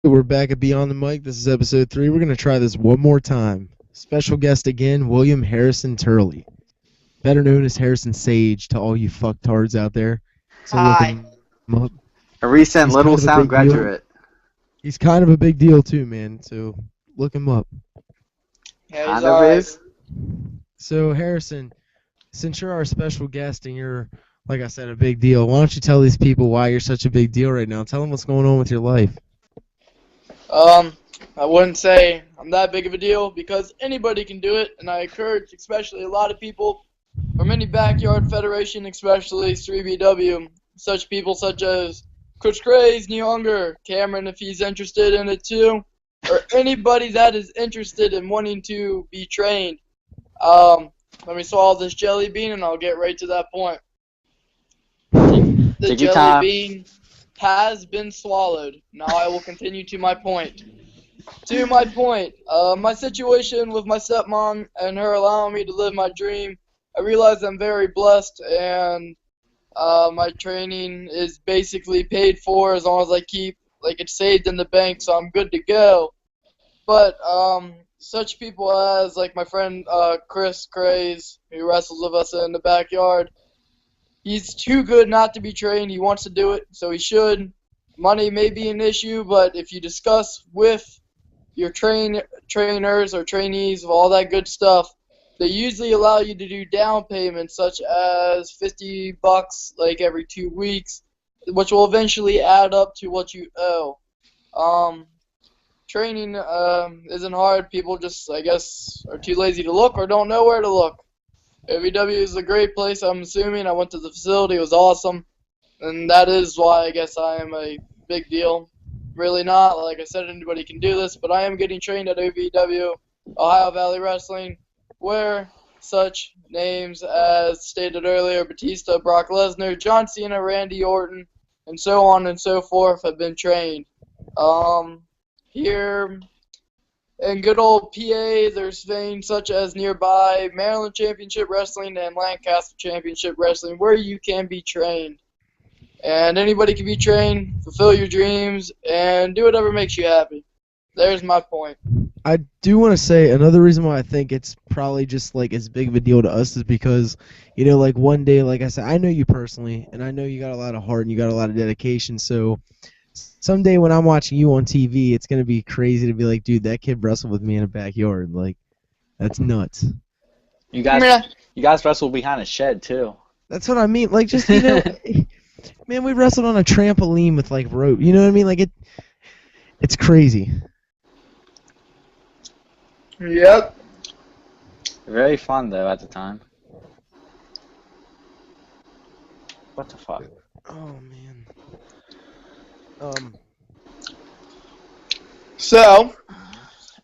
We're back at Beyond the Mic. This is episode 3. We're going to try this one more time. Special guest again, William Harrison Turley, better known as Harrison Sage to all you fucktards out there. So look Hi. him up. A recent He's Little kind of a Sound big deal. graduate. He's kind of a big deal too, man. So look him up. Yeah, he's Kind of alright. is. So Harrison, since you're our special guest and you're, like I said, a big deal, why don't you tell these people why you're such a big deal right now? Tell them what's going on with your life. I wouldn't say I'm that big of a deal because anybody can do it, and I encourage especially a lot of people from any backyard federation, especially 3BW, such people such as Coach Craze, Neil Unger, Cameron if he's interested in it too, or anybody that is interested in wanting to be trained. Let me swallow this jelly bean and I'll get right to that point. The Take your jelly time. bean has been swallowed. Now I will continue to my point. To my point, my situation with my stepmom and her allowing me to live my dream, I realize I'm very blessed and my training is basically paid for as long as I keep it saved in the bank, so I'm good to go. But such people as my friend Chris Craze, who wrestles with us in the backyard, he's too good not to be trained. He wants to do it, so he should. Money may be an issue, but if you discuss with your trainers or trainees of all that good stuff, they usually allow you to do down payments such as $50 every 2 weeks, which will eventually add up to what you owe. Training isn't hard. People just, I guess, are too lazy to look or don't know where to look. AVW is a great place, I'm assuming. I went to the facility. It was awesome. And that is why I guess I am a big deal. Really not. Like I said, anybody can do this. But I am getting trained at AVW, Ohio Valley Wrestling, where such names as stated earlier, Batista, Brock Lesnar, John Cena, Randy Orton, and so on and so forth have been trained. Here in good old PA, there's things such as nearby Maryland Championship Wrestling and Lancaster Championship Wrestling where you can be trained. And anybody can be trained, fulfill your dreams, and do whatever makes you happy. There's my point. I do want to say another reason why I think it's probably just as big of a deal to us is because, one day, like I said, I know you personally, and I know you got a lot of heart and you got a lot of dedication. So someday when I'm watching you on TV, it's gonna be crazy to be like, dude, that kid wrestled with me in a backyard. That's nuts. You guys wrestle behind a shed too. That's what I mean. Man, we wrestled on a trampoline with rope. You know what I mean? It's crazy. Yep. Very fun though at the time. What the fuck? Oh man. So,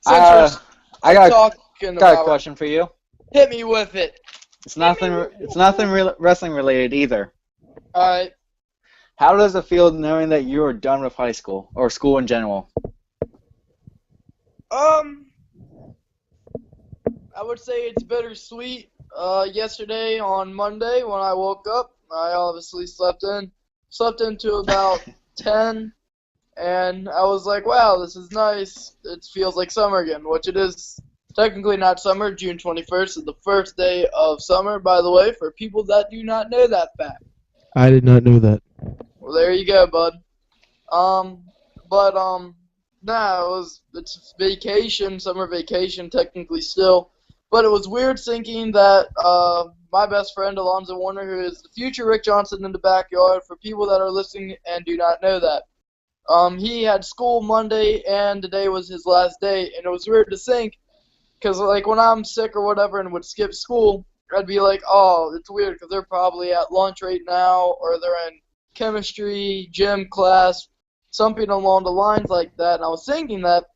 since I we're got talking a about question for you. hit me with it. It's nothing wrestling related either. Alright. How does it feel knowing that you are done with high school or school in general? I would say it's bittersweet. Yesterday on Monday when I woke up, I obviously slept into about 10, and I was like, wow, this is nice. It feels like summer again, which it is technically not summer. June 21st is the first day of summer, by the way, for people that do not know that fact. I did not know that. Well, there you go, bud. It's vacation, summer vacation technically still. But it was weird thinking that my best friend, Alonzo Warner, who is the future Rick Johnson in the backyard, for people that are listening and do not know that, he had school Monday and today was his last day. And it was weird to think, because when I'm sick or whatever and would skip school, I'd be like, oh, it's weird because they're probably at lunch right now or they're in chemistry, gym class, something along the lines like that. And I was thinking that,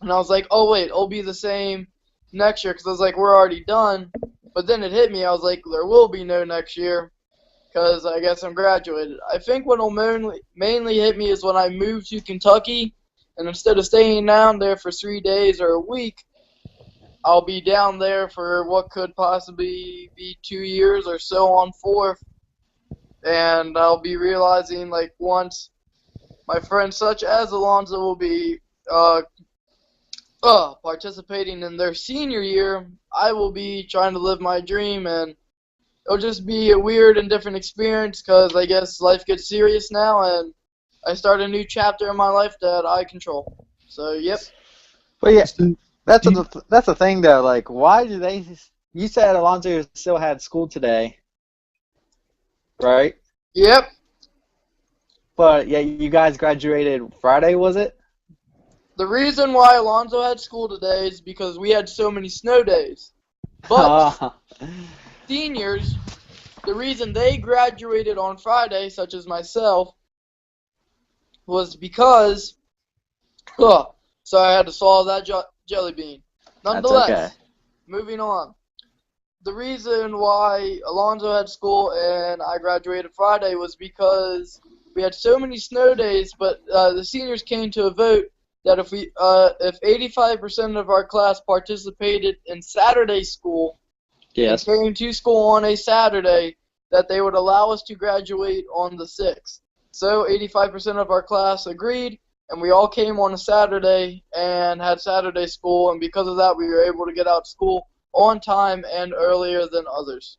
and I was like, oh, wait, it'll be the same next year because I was like, we're already done. But then it hit me. I was like, there will be no next year because I guess I'm graduated. I think what will mainly hit me is when I move to Kentucky, and instead of staying down there for 3 days or a week, I'll be down there for what could possibly be 2 years or so on forth. And I'll be realizing, once my friends such as Alonzo will be participating in their senior year, I will be trying to live my dream, and it'll just be a weird and different experience because I guess life gets serious now, and I start a new chapter in my life that I control. So, yep. But yeah, So, that's do you- that's the thing though. Like, why do they? You said Alonzo still had school today, right? Yep. But yeah, you guys graduated Friday, was it? The reason why Alonzo had school today is because we had so many snow days. But seniors, the reason they graduated on Friday, such as myself, was because, so I had to swallow that jelly bean. Nonetheless, That's okay. moving on. The reason why Alonzo had school and I graduated Friday was because we had so many snow days, but the seniors came to a vote that if 85% of our class participated in Saturday school, Yes. and came to school on a Saturday, that they would allow us to graduate on the 6th. So 85% of our class agreed, and we all came on a Saturday and had Saturday school, and because of that we were able to get out of school on time and earlier than others.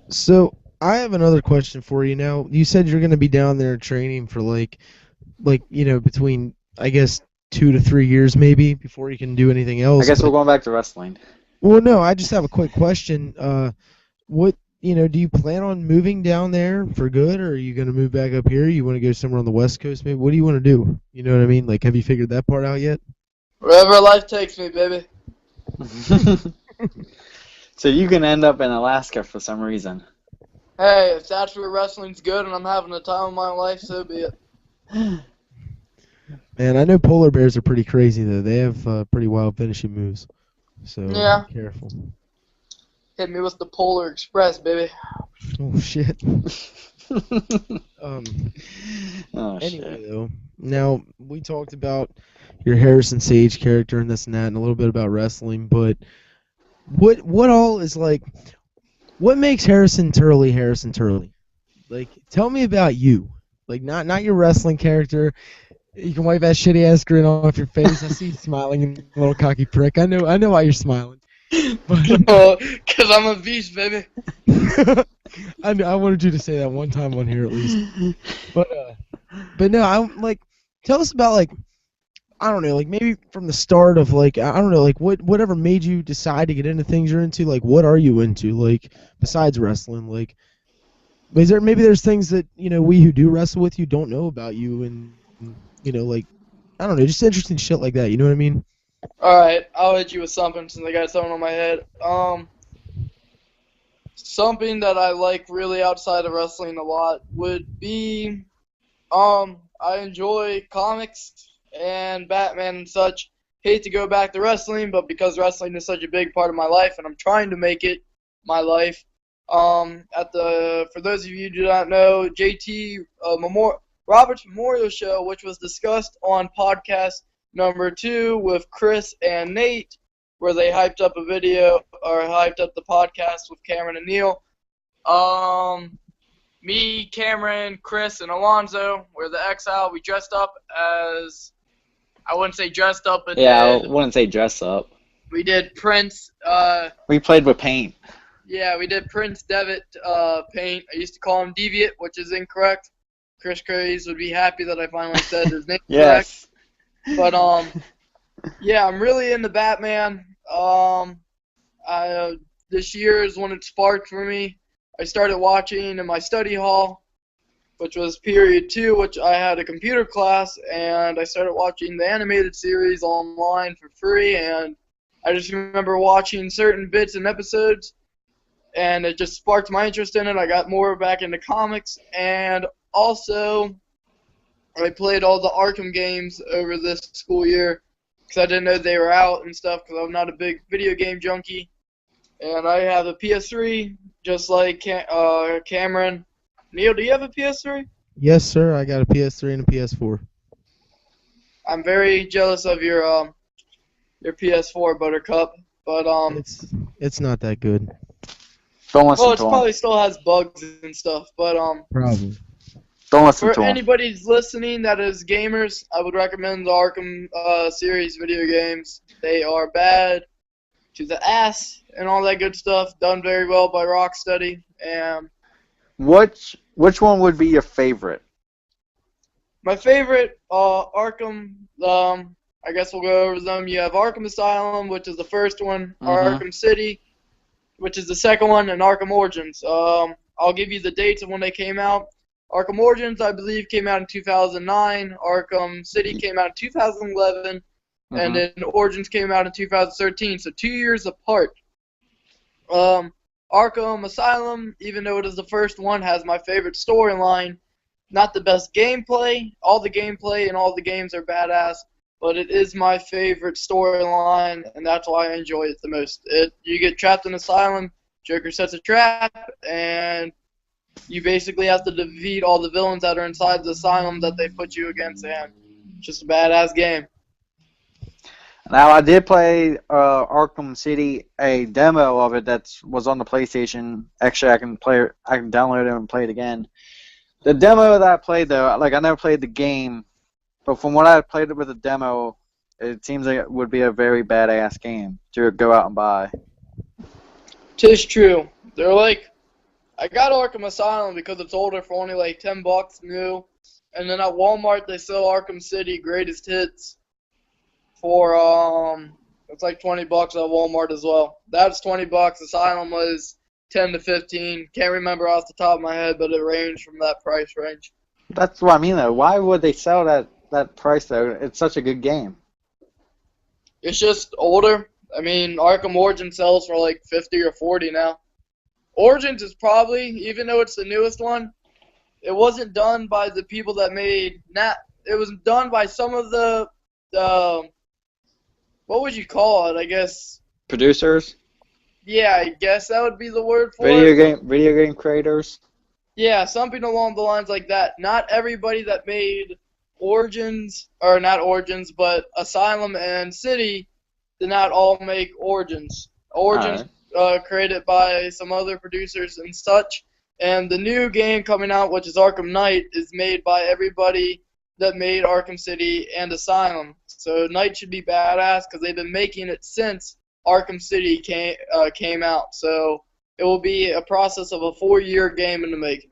So I have another question for you now. You said you're going to be down there training for like between I guess 2 to 3 years maybe before you can do anything else. I guess but- we're going back to wrestling. Well, no, I just have a quick question. What do you plan on moving down there for good, or are you going to move back up here? You want to go somewhere on the West Coast, maybe? What do you want to do? You know what I mean? Like, have you figured that part out yet? Wherever life takes me, baby. So you can end up in Alaska for some reason. Hey, if that's where wrestling's good and I'm having the time of my life, so be it. Man, I know polar bears are pretty crazy though. They have pretty wild finishing moves. So Yeah. be careful. Hit me with the Polar Express, baby. Oh shit. Oh, Anyway, shit. though, now we talked about your Harrison Sage character and this and that, and a little bit about wrestling. But what all is like? What makes Harrison Turley? Like, tell me about you. Like, not your wrestling character. You can wipe that shitty ass grin off your face. I see you smiling, you little cocky prick. I know why you're smiling. Because I'm a beast, baby. I wanted you to say that one time on here at least. But no, I'm like, tell us about like, I don't know, like maybe from the start of like, I don't know, like whatever made you decide to get into things you're into. Like, what are you into? Like, besides wrestling, like, maybe there's things that we who do wrestle with you don't know about you, and like, I don't know, just interesting shit like that. You know what I mean? Alright, I'll hit you with something since I got something on my head. Something that I like really outside of wrestling a lot would be, I enjoy comics and Batman and such. Hate to go back to wrestling, but because wrestling is such a big part of my life and I'm trying to make it my life, for those of you who do not know, Robert's Memorial Show, which was discussed on podcast number 2 with Chris and Nate, where they hyped up the podcast with Cameron and Neil. Me, Cameron, Chris, and Alonzo were the Exile. We dressed up as, I wouldn't say dressed up, but Yeah, I wouldn't say dress up. we did Prince. We played with paint. Yeah, we did Prince Devitt paint. I used to call him Deviant, which is incorrect. Chris Craze would be happy that I finally said his name Yes. correct. But yeah, I'm really into Batman. This year is when it sparked for me. I started watching in my study hall, which was period 2, which I had a computer class, and I started watching the animated series online for free, and I just remember watching certain bits and episodes, and it just sparked my interest in it. I got more back into comics, and also I played all the Arkham games over this school year because I didn't know they were out and stuff because I'm not a big video game junkie. And I have a PS3, just like Cameron. Neil, do you have a PS3? Yes, sir. I got a PS3 and a PS4. I'm very jealous of your PS4, Buttercup. But It's not that good. Don't listen well, it to him. probably still has bugs and stuff. But Probably. Don't listen For to him. anybody who's listening that is gamers, I would recommend the Arkham series video games. They are bad to the ass and all that good stuff. Done very well by Rocksteady. And Which one would be your favorite? my favorite Arkham, I guess we'll go over them. You have Arkham Asylum, which is the first one, Arkham City, which is the second one, and Arkham Origins. I'll give you the dates of when they came out. Arkham Origins, I believe, came out in 2009. Arkham City came out in 2011. And then Origins came out in 2013, so 2 years apart. Arkham Asylum, even though it is the first one, has my favorite storyline. Not the best gameplay. All the gameplay and all the games are badass, but it is my favorite storyline, and that's why I enjoy it the most. You get trapped in Asylum, Joker sets a trap, and you basically have to defeat all the villains that are inside the Asylum that they put you against, and it's just a badass game. Now, I did play Arkham City, a demo of it that was on the PlayStation. Actually, I can download it and play it again. The demo that I played, though, like I never played the game, but from what I played it with the demo, it seems like it would be a very badass game to go out and buy. Tis true. They're like, I got Arkham Asylum because it's older for only like $10 new, and then at Walmart they sell Arkham City Greatest Hits for it's like $20 at Walmart as well. That's $20. Asylum was 10 to 15. Can't remember off the top of my head, but it ranged from that price range. That's what I mean, though. Why would they sell that price, though? It's such a good game. It's just older. I mean, Arkham Origins sells for like 50 or 40 now. Origins is probably, even though it's the newest one, it wasn't done by the people that made it was done by some of the what would you call it? I guess Producers? Yeah, I guess that would be the word for it. Video game creators? Yeah, something along the lines like that. Not everybody that made Origins, or not Origins, but Asylum and City did not all make Origins. Origins created by some other producers and such. And the new game coming out, which is Arkham Knight, is made by everybody that made Arkham City and Asylum. So Knight should be badass because they've been making it since Arkham City came out. So it will be a process of a 4-year game in the making.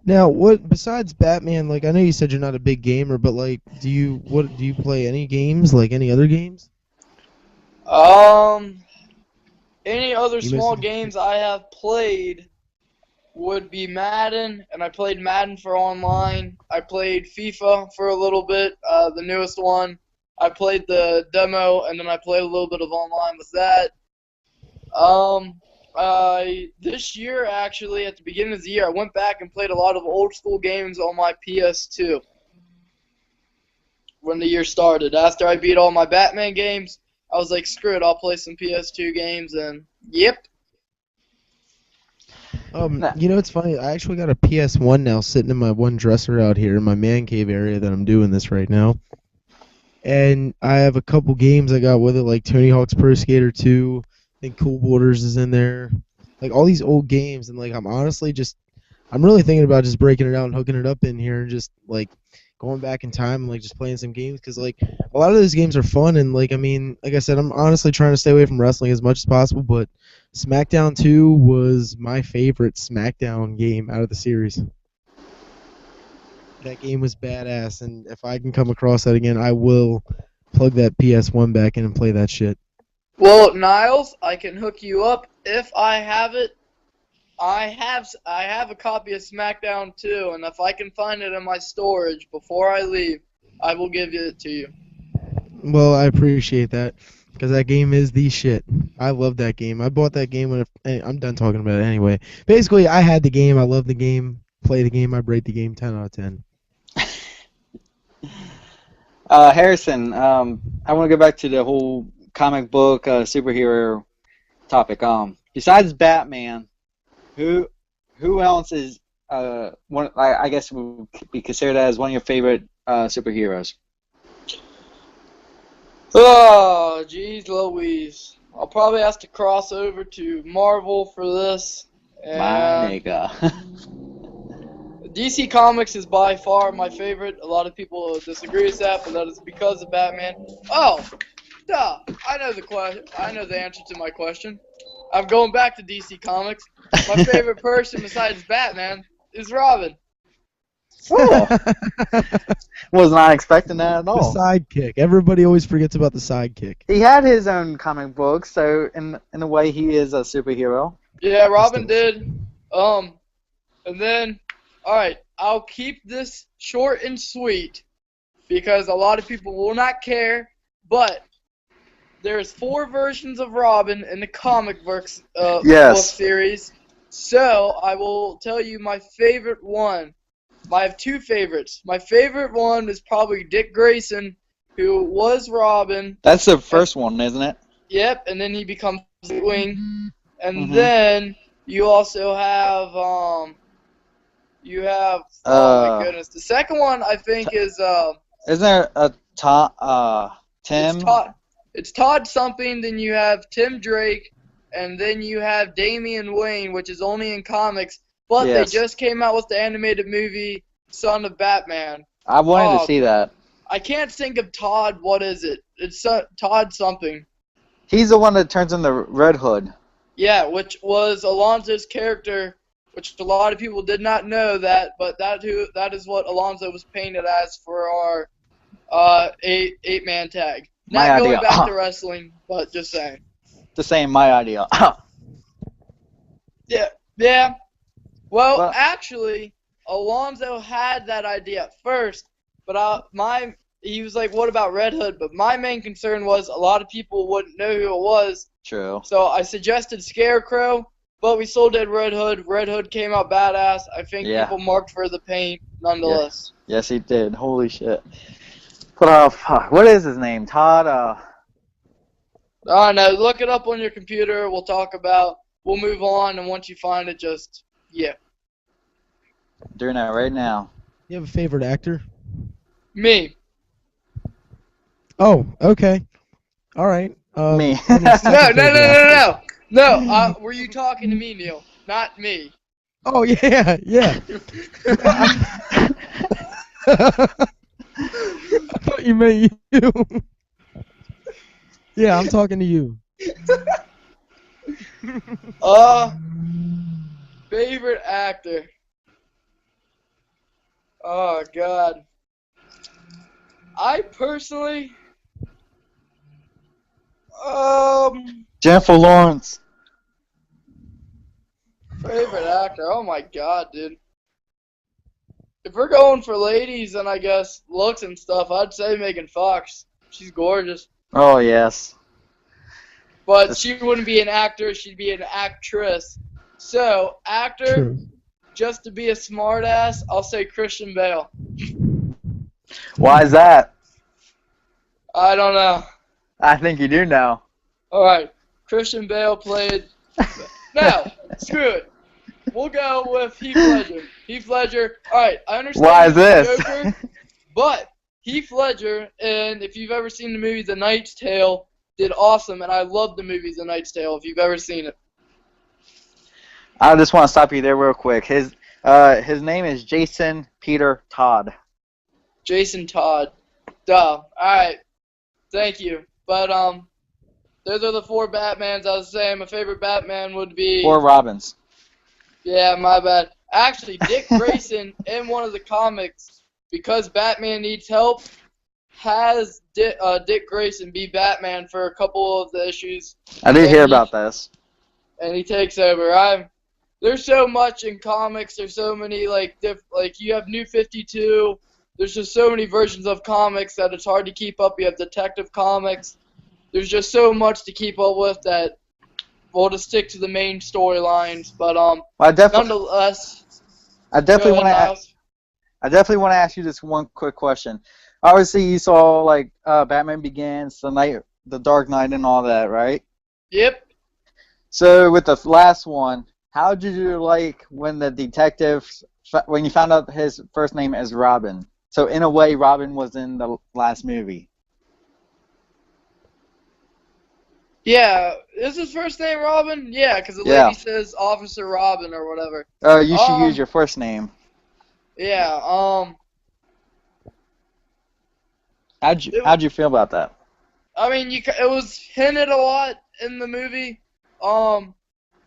Now, what besides Batman? Like, I know you said you're not a big gamer, but like, do you play any games? Like any other games? Any other small games I have played would be Madden, and I played Madden for online. I played FIFA for a little bit, the newest one. I played the demo, and then I played a little bit of online with that. This year, actually, at the beginning of the year, I went back and played a lot of old school games on my PS2 when the year started. After I beat all my Batman games, I was like, screw it, I'll play some PS2 games, and yep. You know, it's funny. I actually got a PS1 now sitting in my one dresser out here in my man cave area that I'm doing this right now. And I have a couple games I got with it, like Tony Hawk's Pro Skater 2. I think Cool Borders is in there. Like, all these old games. And, like, I'm really thinking about just breaking it out and hooking it up in here and just, like, going back in time and, like, just playing some games. Because, like, a lot of those games are fun. And, like, I mean, like I said, I'm honestly trying to stay away from wrestling as much as possible. But SmackDown 2 was my favorite SmackDown game out of the series. That game was badass, and if I can come across that again, I will plug that PS1 back in and play that shit. Well, Niles, I can hook you up if I have it. I have a copy of SmackDown 2, and if I can find it in my storage before I leave, I will give it to you. Well, I appreciate that, because that game is the shit. I love that game. I bought that game I'm done talking about it anyway. Basically, I had the game. I love the game. Play the game. I rate the game 10 out of 10. Harrison, I want to go back to the whole comic book superhero topic. Besides Batman, who else is one? I guess would be considered as one of your favorite superheroes? Oh, geez Louise. I'll probably have to cross over to Marvel for this. My nigga. DC Comics is by far my favorite. A lot of people disagree with that, but that is because of Batman. Oh, duh! I know the question. I know the answer to my question. I'm going back to DC Comics. My favorite person besides Batman is Robin. Oh. Was not expecting that at The all. sidekick. Everybody always forgets about the sidekick. He had his own comic book, so in a way he is a superhero. Yeah, Robin did. And then, all right, I'll keep this short and sweet because a lot of people will not care. But there's 4 versions of Robin in the comic books book series. So I will tell you my favorite one. I have 2 favorites. My favorite one is probably Dick Grayson, who was Robin. That's the first one, isn't it? Yep, and then he becomes Wing. And then you also have oh my goodness. The second one I think is isn't there a Tim? It's Todd something, then you have Tim Drake, and then you have Damian Wayne, which is only in comics. But they just came out with the animated movie Son of Batman. I wanted to see that. I can't think of Todd. What is it? It's Todd something. He's the one that turns into Red Hood. Yeah, which was Alonzo's character, which a lot of people did not know that, but that is what Alonzo was painted as for our 8-man tag. Not going back to wrestling, but just saying. Just saying my idea. Yeah. Well, actually, Alonzo had that idea at first, but he was like, what about Red Hood? But my main concern was a lot of people wouldn't know who it was. True. So I suggested Scarecrow, but we still did Red Hood. Red Hood came out badass. I think people marked for the paint nonetheless. Yes, he did. Holy shit. What is his name? Todd? I know. Look it up on your computer. We'll move on, and once you find it, Doing that right now. You have a favorite actor? Me. Oh, okay. All right. Me. No. Were you talking to me, Neil? Not me. Oh, yeah. I thought you meant you. Yeah, I'm talking to you. Favorite actor. Oh, God. I personally... Jennifer Lawrence. Favorite actor. Oh, my God, dude. If we're going for ladies and I guess looks and stuff, I'd say Megan Fox. She's gorgeous. Oh, yes. But she wouldn't be an actor, she'd be an actress. So, actor, True. Just to be a smartass, I'll say Christian Bale. Why is that? I don't know. I think you do know. Alright, Christian Bale played... No, screw it. We'll go with Heath Ledger. Heath Ledger, alright, I understand Why is this? Joker, but Heath Ledger, and if you've ever seen the movie The Knight's Tale, did awesome, and I love the movie The Knight's Tale, if you've ever seen it. I just want to stop you there real quick. His name is Jason Peter Todd. Jason Todd. Duh. Alright. Thank you. But, those are the 4 Batmans. I was saying my favorite Batman would be... 4 Robins. Yeah, my bad. Actually, Dick Grayson, in one of the comics, because Batman needs help, has Dick Grayson be Batman for a couple of the issues. I did hear about this. And he takes over. There's so much in comics. There's so many, you have New 52. There's just so many versions of comics that it's hard to keep up. You have Detective Comics. There's just so much to keep up with that we'll just stick to the main storylines. But nonetheless, I definitely want to ask you this one quick question. Obviously, you saw Batman Begins, the Dark Knight, and all that, right? Yep. So with the last one, how did you like when the detective, when you found out his first name is Robin? So in a way, Robin was in the last movie. Yeah, is his first name Robin? Yeah, because the lady says Officer Robin or whatever. You should use your first name. Yeah. How'd you feel about that? I mean, it was hinted a lot in the movie.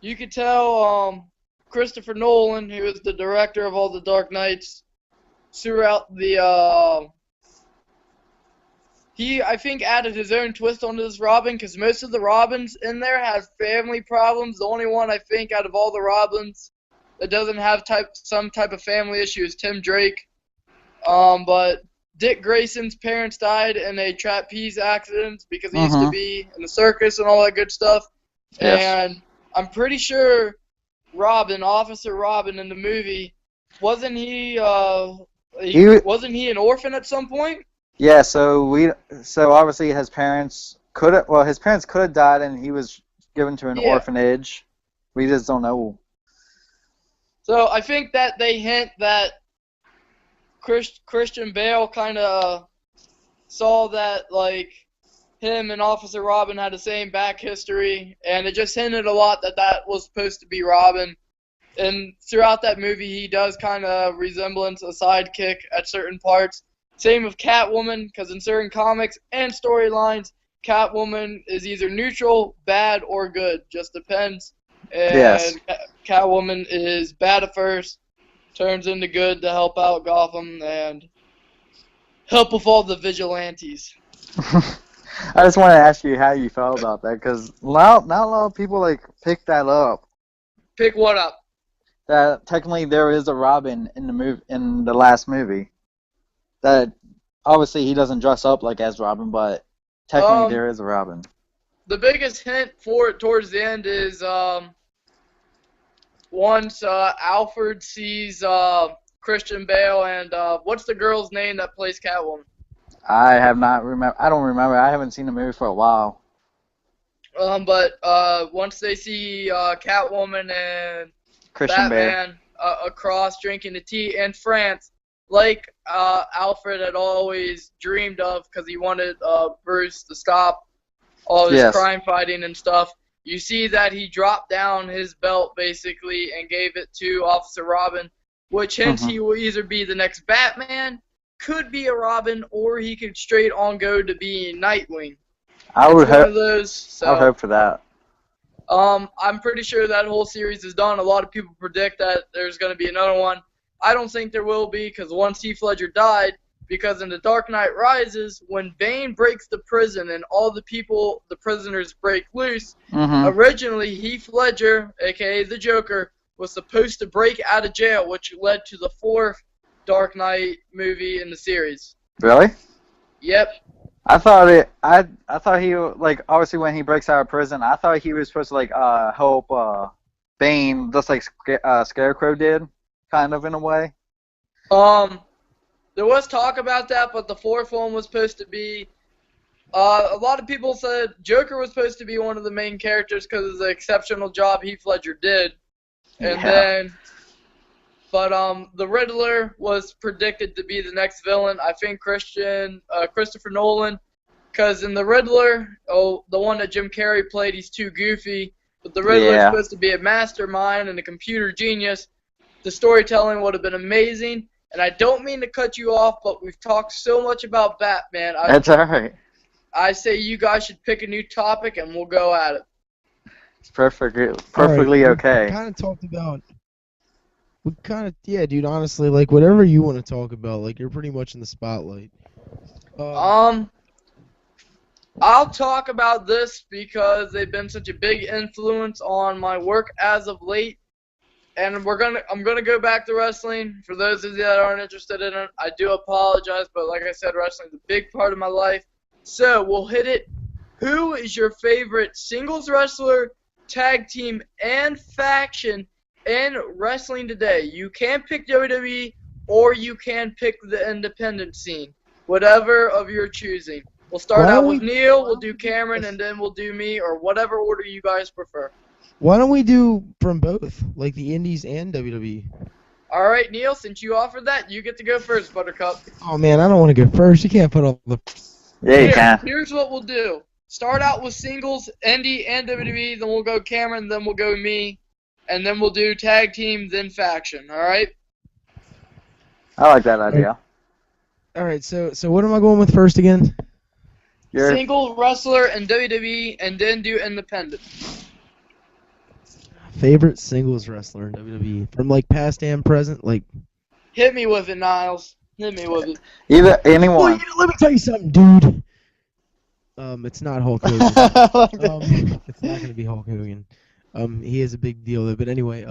You could tell Christopher Nolan, who is the director of all the Dark Knights, throughout the he, I think, added his own twist onto this Robin, because most of the Robins in there have family problems. The only one, I think, out of all the Robins that doesn't have some type of family issue is Tim Drake. But Dick Grayson's parents died in a trapeze accident because he used to be in the circus and all that good stuff. Yes. And I'm pretty sure Officer Robin in the movie, wasn't he an orphan at some point? Yeah, so obviously his parents could have died and he was given to an orphanage. We just don't know. So I think that they hint that Christian Bale kind of saw that, like, him and Officer Robin had the same back history, and it just hinted a lot that was supposed to be Robin. And throughout that movie, he does kind of resemblance a sidekick at certain parts. Same with Catwoman, because in certain comics and storylines, Catwoman is either neutral, bad, or good. Just depends. And Yes. Catwoman is bad at first, turns into good to help out Gotham and help with all the vigilantes. I just want to ask you how you felt about that, because not a lot of people pick that up. Pick what up? That technically there is a Robin in the last movie. That obviously he doesn't dress up like as Robin, but technically there is a Robin. The biggest hint for it towards the end is once Alfred sees Christian Bale and what's the girl's name that plays Catwoman? I don't remember. I haven't seen the movie for a while. But once they see Catwoman and Christian Bale Batman across drinking the tea in France, like Alfred had always dreamed of, because he wanted Bruce to stop all his crime fighting and stuff. You see that he dropped down his belt basically and gave it to Officer Robin, which hints he will either be the next Batman, could be a Robin, or he could straight on go to being Nightwing. I would hope for that. I'm pretty sure that whole series is done. A lot of people predict that there's going to be another one. I don't think there will be, because once Heath Ledger died, because in The Dark Knight Rises, when Bane breaks the prison and all the prisoners break loose, originally Heath Ledger, a.k.a. the Joker, was supposed to break out of jail, which led to the 4th Dark Knight movie in the series. Really? Yep. I thought he, obviously when he breaks out of prison, I thought he was supposed to help Bane, just like Scarecrow did, kind of in a way. There was talk about that, but the 4th one was supposed to be. A lot of people said Joker was supposed to be one of the main characters because of the exceptional job Heath Ledger did, but the Riddler was predicted to be the next villain. I think Christopher Nolan, because in the Riddler, the one that Jim Carrey played, he's too goofy. But the Riddler is supposed to be a mastermind and a computer genius. The storytelling would have been amazing. And I don't mean to cut you off, but we've talked so much about Batman. That's all right. I say you guys should pick a new topic and we'll go at it. It's perfectly okay. We kind of talked about. Dude, honestly, whatever you want to talk about, you're pretty much in the spotlight. I'll talk about this because they've been such a big influence on my work as of late. And I'm gonna go back to wrestling. For those of you that aren't interested in it, I do apologize, but like I said, wrestling is a big part of my life. So we'll hit it. Who is your favorite singles wrestler, tag team, and faction in wrestling today? You can pick WWE, or you can pick the independent scene. Whatever of your choosing. We'll start out with Neil, we'll do Cameron, and then we'll do me, or whatever order you guys prefer. Why don't we do from both, like the Indies and WWE? All right, Neil, since you offered that, you get to go first, Buttercup. Oh, man, I don't want to go first. You can't put all the... Yeah, you can. Here's what we'll do. Start out with singles, Indie, and WWE, then we'll go Cameron, then we'll go me, and then we'll do tag team, then faction, all right? I like that idea. All right, so what am I going with first again? Single wrestler in WWE, and then do independent. Favorite singles wrestler in WWE from like past and present, like. Hit me with it, Niles. Hit me with it. Either anyone. Well, let me tell you something, dude. It's not Hulk Hogan. It's not gonna be Hulk Hogan. He is a big deal though. But anyway,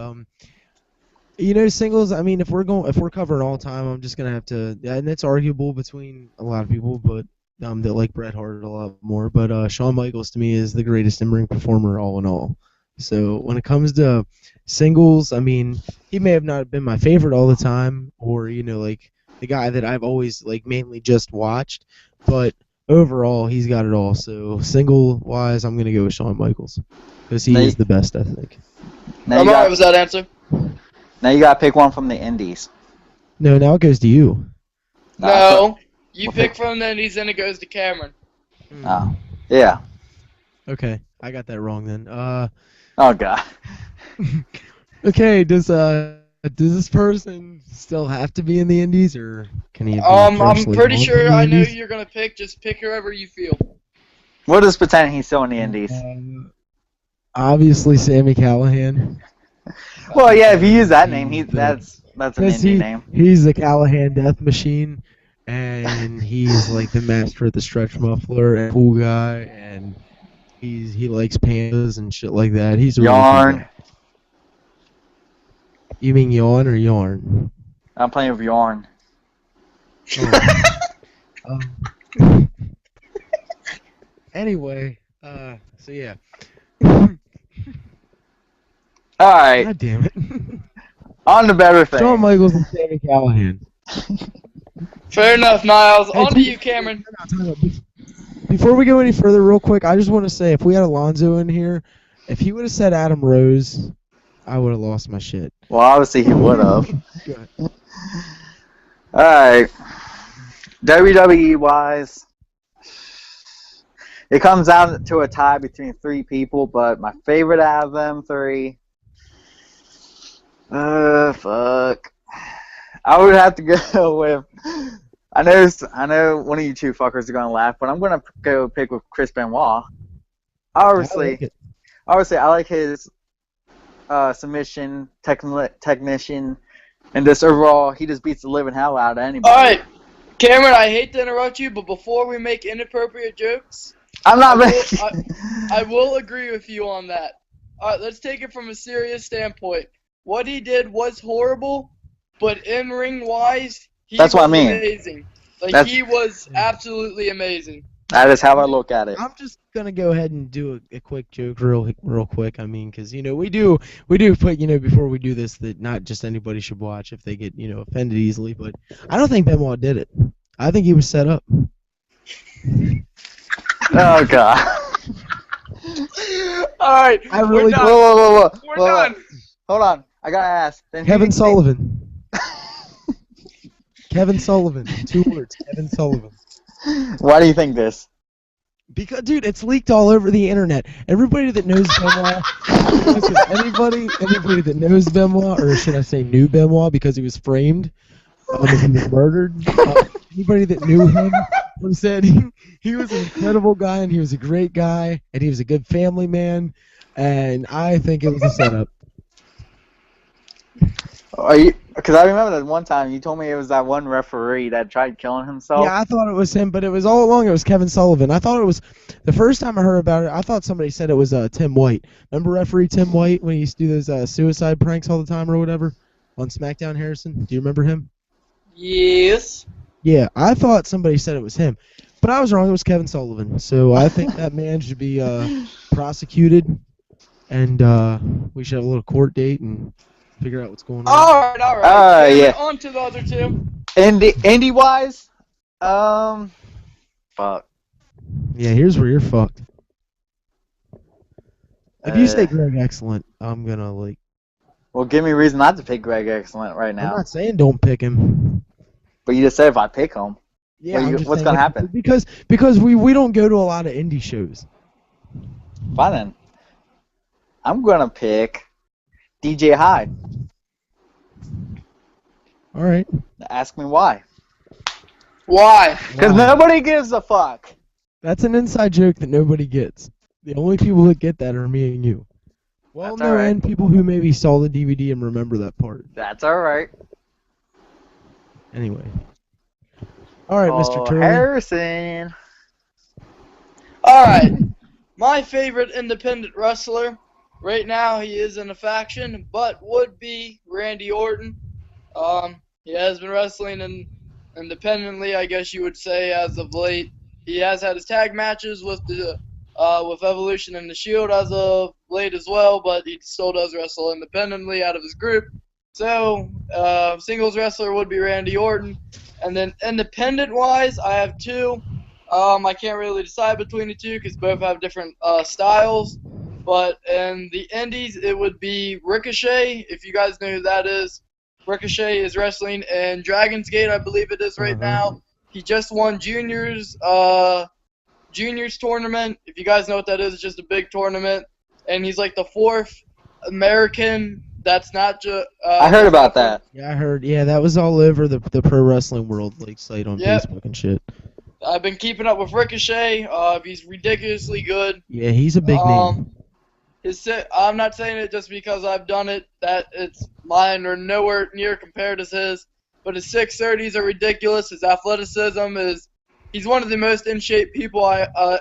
singles. I mean, if we're covering all time, I'm just gonna have to, and it's arguable between a lot of people, but that like Bret Hart a lot more. But Shawn Michaels to me is the greatest in-ring performer, all in all. So when it comes to singles, I mean, he may have not been my favorite all the time, or like the guy that I've always like mainly just watched, but overall he's got it all. So single wise, I'm gonna go with Shawn Michaels because he is the best, I think. I'm alright with that answer. Now you gotta pick one from the Indies. No, now it goes to you. No, you pick from the Indies, and it goes to Cameron. Oh, yeah. Okay, I got that wrong then. Oh God. Okay, does this person still have to be in the Indies, or can he? I'm pretty sure I know who you're gonna pick. Just pick whoever you feel. We'll just pretend he's still in the Indies. Obviously, Sami Callihan. Well, yeah, if you use that name, that's an indie name. He's the Callahan Death Machine, and he's like the master of the stretch muffler and cool guy, and he likes pandas and shit like that. He's a Yarn. Really cool guy. You mean Yawn or Yarn? I'm playing with Yarn. Oh. Anyway, so yeah. All right. God damn it. On to better things. Shawn Michaels and Sami Callihan. Fair enough, Niles. On to you, Cameron. Before we go any further, real quick, I just want to say, if we had Alonzo in here, if he would have said Adam Rose, I would have lost my shit. Well, obviously he would have. Alright. WWE-wise, it comes down to a tie between three people, but my favorite out of them three, fuck. I would have to go with, I know one of you two fuckers are going to laugh, but I'm going to go pick with Chris Benoit. Obviously, I like his submission, technician, and just overall, he just beats the living hell out of anybody. Alright, Cameron, I hate to interrupt you, but before we make inappropriate jokes, I'm not making... I will agree with you on that. Alright, let's take it from a serious standpoint. What he did was horrible, but in-ring wise, he was amazing. He was absolutely amazing. That is how I look at it. I'm just gonna go ahead and do a quick joke real quick. I mean, because we do put before we do this that not just anybody should watch if they get offended easily. But I don't think Benoit did it. I think he was set up. Oh God. All right. I really. Whoa. We're done. Hold on. I gotta ask. Kevin Sullivan. Kevin Sullivan. 2 words. Kevin Sullivan. Why do you think this? Because, dude, it's leaked all over the internet. Everybody that knows Benoit, listen, anybody that knows Benoit, or should I say knew Benoit because he was framed, he was murdered. Anybody that knew him said he was an incredible guy, and he was a great guy, and he was a good family man, and I think it was a setup. Because I remember that one time you told me it was that one referee that tried killing himself. Yeah, I thought it was him, but it was all along it was Kevin Sullivan. I thought it was the first time I heard about it. I thought somebody said it was Tim White. Remember referee Tim White when he used to do those suicide pranks all the time or whatever on SmackDown? Harrison, do you remember him? Yes. Yeah, I thought somebody said it was him, but I was wrong. It was Kevin Sullivan. So I think that man should be prosecuted, and we should have a little court date and figure out what's going on. All right. Yeah. On to the other two. Indie-wise, fuck. Yeah, here's where you're fucked. If you say Greg Excellent, I'm gonna like. Well, give me a reason not to pick Greg Excellent right now. I'm not saying don't pick him. But you just said if I pick him, yeah, what's gonna happen? Because we don't go to a lot of indie shows. Fine then. I'm gonna pick DJ Hyde. All right. Ask me why. Why? Because Why? nobody gives a fuck. That's an inside joke that nobody gets. The only people that get that are me and you. Well, That's no, all right. and people who maybe saw the DVD and remember that part. That's all right. Anyway. All right, Mr. Oh, Turley. Harrison. All right. My favorite independent wrestler. Right now, he is in a faction, but would be Randy Orton. He has been wrestling independently, I guess you would say, as of late. He has had his tag matches with Evolution and the Shield as of late as well, but he still does wrestle independently out of his group. So, singles wrestler would be Randy Orton. And then independent-wise, I have two. I can't really decide between the two because both have different styles. But in the indies, it would be Ricochet, if you guys know who that is. Ricochet is wrestling in Dragon's Gate, I believe it is right now. He just won juniors tournament. If you guys know what that is, it's just a big tournament. And he's like the fourth American that's not just... I heard about that. Yeah, I heard. Yeah, that was all over the Pro Wrestling World like site on Yep. Facebook and shit. I've been keeping up with Ricochet. He's ridiculously good. Yeah, he's a big name. I'm not saying it just because I've done it, that it's mine or nowhere near compared as his, but his 630s are ridiculous. His athleticism is, he's one of the most in shape people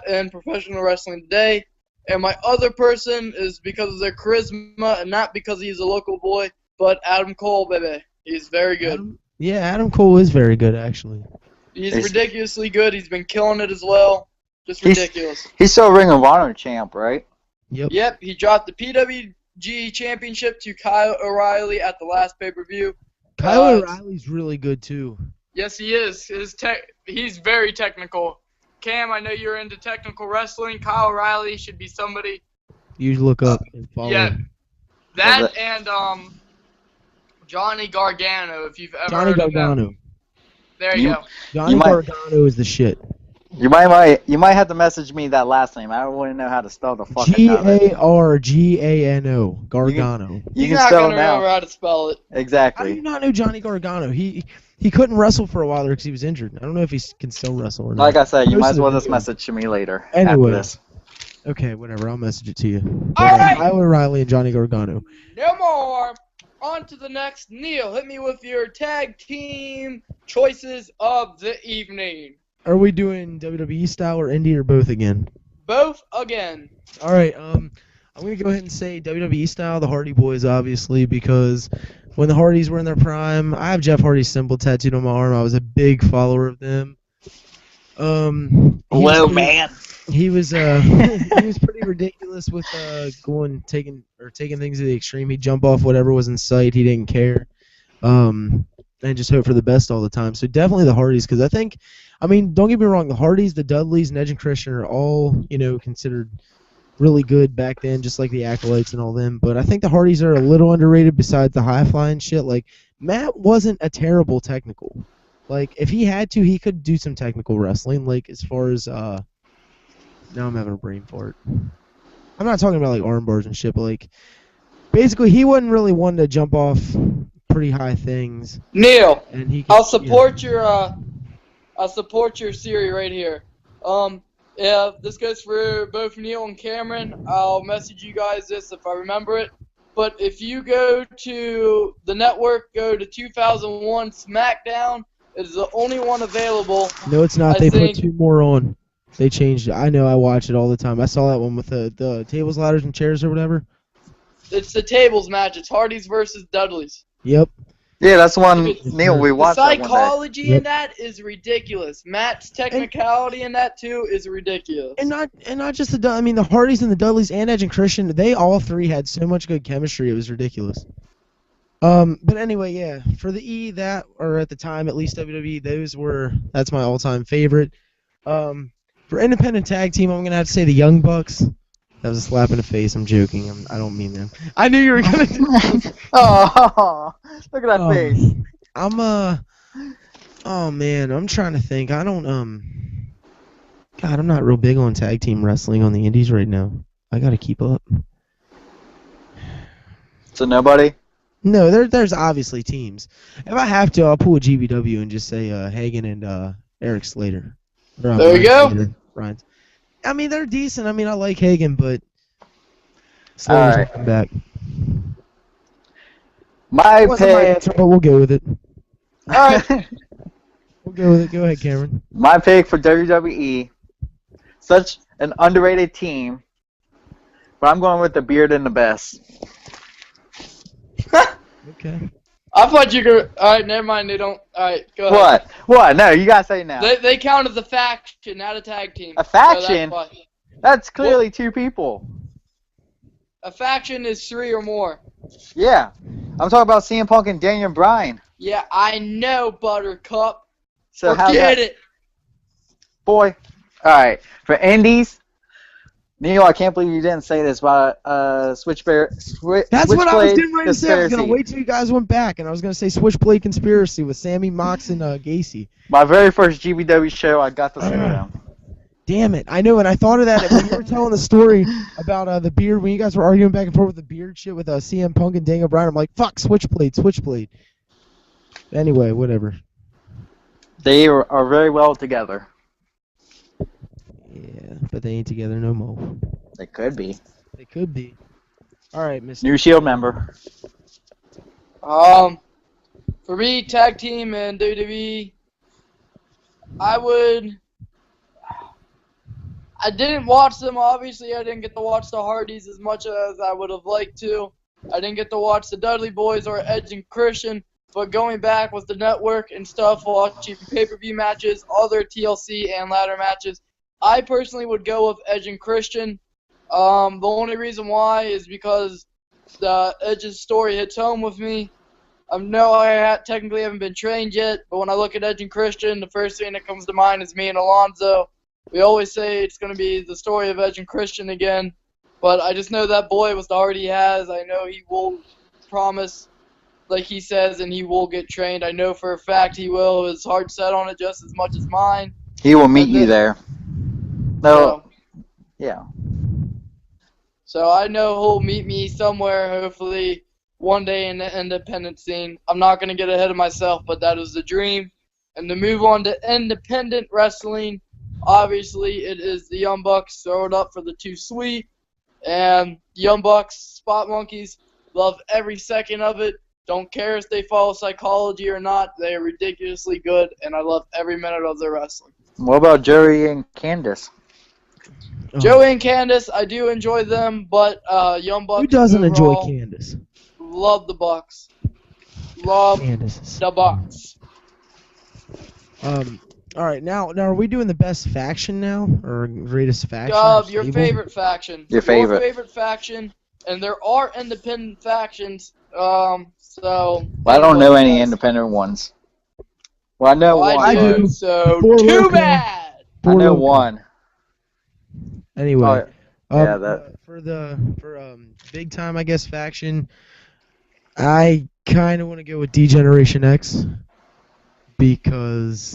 in professional wrestling today. And my other person is because of their charisma and not because he's a local boy, but Adam Cole, baby. He's very good. Adam Cole is very good, actually. He's ridiculously good. He's been killing it as well. Just ridiculous. He's still Ring of Honor champ, right? Yep. He dropped the PWG Championship to Kyle O'Reilly at the last pay-per-view. Kyle O'Reilly's really good, too. Yes, he is. He's very technical. Cam, I know you're into technical wrestling. Kyle O'Reilly should be somebody. You look up and follow. Yeah. That and Johnny Gargano, if you've ever heard of him. There you go. Johnny Gargano is the shit. You might have to message me that last name. I wouldn't know how to spell the fuck. Gargano. Gargano. You're not gonna remember how to spell it. Exactly. How do you not know Johnny Gargano? He couldn't wrestle for a while there because he was injured. I don't know if he can still wrestle or not. Like I said, you might as well just message to me later. Anyway. After this. Okay, whatever. I'll message it to you. All right. Kyle O'Reilly and Johnny Gargano. No more. On to the next. Neil, hit me with your tag team choices of the evening. Are we doing WWE style or indie or both again? Both again. All right. I'm gonna go ahead and say WWE style, the Hardy Boys, obviously, because when the Hardys were in their prime, I have Jeff Hardy's symbol tattooed on my arm. I was a big follower of them. Hello, man. He was he was pretty ridiculous with taking things to the extreme. He'd jump off whatever was in sight. He didn't care. And just hope for the best all the time. So definitely the Hardys, because don't get me wrong, the Hardys, the Dudleys, and Edge and Christian are all, considered really good back then, just like the Acolytes and all them. But I think the Hardys are a little underrated besides the high-flying shit. Like, Matt wasn't a terrible technical. Like, if he had to, he could do some technical wrestling. Like, as far as, now I'm having a brain fart. I'm not talking about, like, arm bars and shit, but, like, basically, he wasn't really one to jump off pretty high things. Neil, and he could, I'll support your theory right here. Yeah, this goes for both Neil and Cameron. I'll message you guys this if I remember it. But if you go to the network, go to 2001 SmackDown. It is the only one available. No, it's not. They put two more on. They changed it. I know. I watch it all the time. I saw that one with the tables, ladders, and chairs or whatever. It's the tables match. It's Hardys versus Dudleys. Yep. Yeah, that's one. Neil, we watched that one. The psychology in that is ridiculous. Matt's technicality in that too is ridiculous. And not just the Hardys and the Dudleys and Edge and Christian, they all three had so much good chemistry. It was ridiculous. But anyway, yeah, for the or at the time at least WWE, that's my all-time favorite. For independent tag team, I'm gonna have to say the Young Bucks. That was a slap in the face. I'm joking. I don't mean them. I knew you were gonna do that. Oh, look at that face. Oh man, I'm trying to think. God, I'm not real big on tag team wrestling on the indies right now. I gotta keep up. So nobody? No, there's obviously teams. If I have to, I'll pull a GBW and just say Hagen and Eric Slater. Or, There you Ryan go. Slater. Ryan. I mean, they're decent. I mean, I like Hagen, but All Slater's right. coming back. My Wasn't my pick. answer, but we'll go with it. All right. We'll go with it. Go ahead, Cameron. My pick for WWE. Such an underrated team, but I'm going with the Beard and the Best. Okay. I thought you could. All right, never mind. They don't. All right, go ahead. What? What? No, you gotta say now. They count as a faction, not a tag team. A faction? So that's why. That's clearly two people. A faction is 3 or more. Yeah. I'm talking about CM Punk and Daniel Bryan. Yeah, I know, Buttercup. So how Forget that, it. boy? All right. For Indies, Neil, I can't believe you didn't say this, but Switchblade. That's what I was getting ready to say. I was Conspiracy. gonna wait till you guys went back, and I was gonna say Switchblade Conspiracy with Sammy, Mox, and Gacy. My very first GBW show, I got to see them. Damn it! I know, and I thought of that when you were telling the story about the beard. When you guys were arguing back and forth with the beard shit with CM Punk and Daniel Bryan, I'm like, fuck, Switchblade. Anyway, whatever. They are very well together. Yeah, but they ain't together no more. They could be. They could be. All right, Mr. New Shield member. For me, tag team and WWE, I didn't watch them, obviously. I didn't get to watch the Hardys as much as I would have liked to. I didn't get to watch the Dudley Boys or Edge and Christian, but going back with the network and stuff, watching pay-per-view matches, other TLC and ladder matches, I personally would go with Edge and Christian. The only reason why is because the Edge's story hits home with me. I technically haven't been trained yet, but when I look at Edge and Christian, the first thing that comes to mind is me and Alonzo. We always say it's going to be the story of Edge and Christian again, but I just know that boy was the heart he has. I know he will promise, like he says, and he will get trained. I know for a fact he will. His heart's set on it just as much as mine. He will meet you there. No. So, Yeah. so I know he'll meet me somewhere, hopefully, one day in the independent scene. I'm not going to get ahead of myself, but that is the dream. And to move on to independent wrestling, obviously it is the Young Bucks. Throw it up for the Too Sweet. And Young Bucks, Spot Monkeys, love every second of it. Don't care if they follow psychology or not. They are ridiculously good, and I love every minute of their wrestling. What about Joey and Candice? Oh. Joey and Candice, I do enjoy them, but Young Bucks. Who doesn't enjoy overall, Candace? Love the Bucks. Love Candace. the Bucks. All right, now are we doing the best faction now, or greatest faction? Your stable? favorite faction. Your favorite. Your favorite faction, and there are independent factions. So. Well, I don't know any independent ones. Well, I know Well, one. I do. do. So Four too local. bad. I know Local. one. Anyway, Oh, yeah, that. for big time, I guess faction. I kind of want to go with D-Generation X because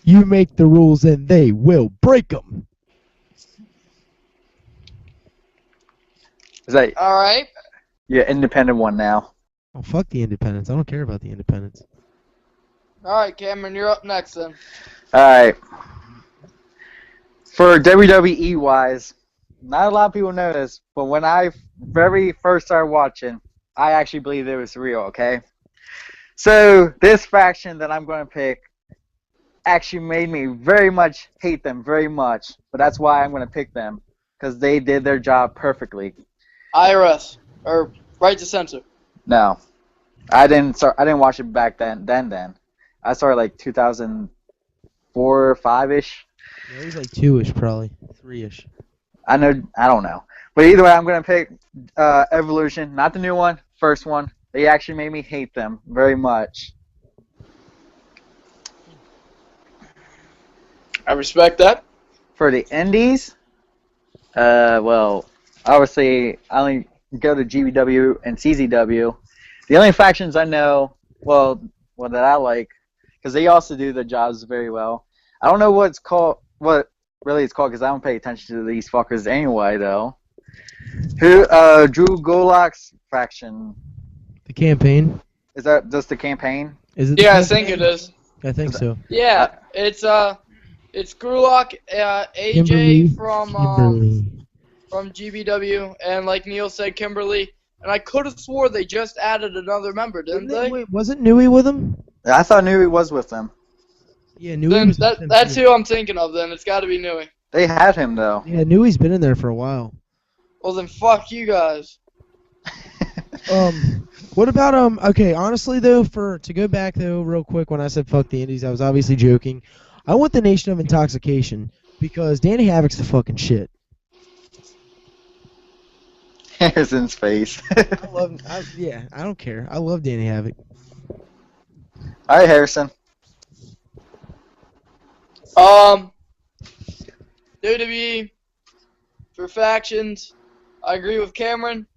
you make the rules and they will break them. Is that All right. your independent one now? Oh, fuck the independents. I don't care about the independents. All right, Cameron, you're up next then. Alright. For WWE wise, not a lot of people know this, but when I very first started watching, I actually believed it was real, okay? So, this faction that I'm going to pick actually made me very much hate them very much, but that's why I'm going to pick them, because they did their job perfectly. IRS, or right to censor. No. I didn't watch it back then. I started like 2004 or 5-ish. Yeah, it was like 2-ish, probably 3-ish. I don't know. But either way, I'm going to pick Evolution, not the new one, first one. They actually made me hate them very much. I respect that. For the Indies, well, obviously, I only go to GBW and CZW. The only factions I know, well that I like, because they also do their jobs very well. I don't know what really it's called, because I don't pay attention to these fuckers anyway, though. Drew Golak's faction. The campaign. Is that just the campaign? Is it? The Yeah, I campaign? think it is. I think so. Yeah, it's Grulock, AJ Kimberly. from GBW, and like Neil said, Kimberly. And I could have swore they just added another member, didn't they? Wait, wasn't Nui with him? I thought Nui was with them. Yeah, Nui Then was with them that's too. who I'm thinking of. Then it's got to be Nui. They had him though. Yeah, Nui's been in there for a while. Well, then fuck you guys. What about okay, honestly though, to go back though real quick when I said fuck the Indies, I was obviously joking. I want the Nation of Intoxication because Danny Havoc's the fucking shit. Harrison's face. I don't care. I love Danny Havoc. All right, Harrison. WWE for factions. I agree with Cameron.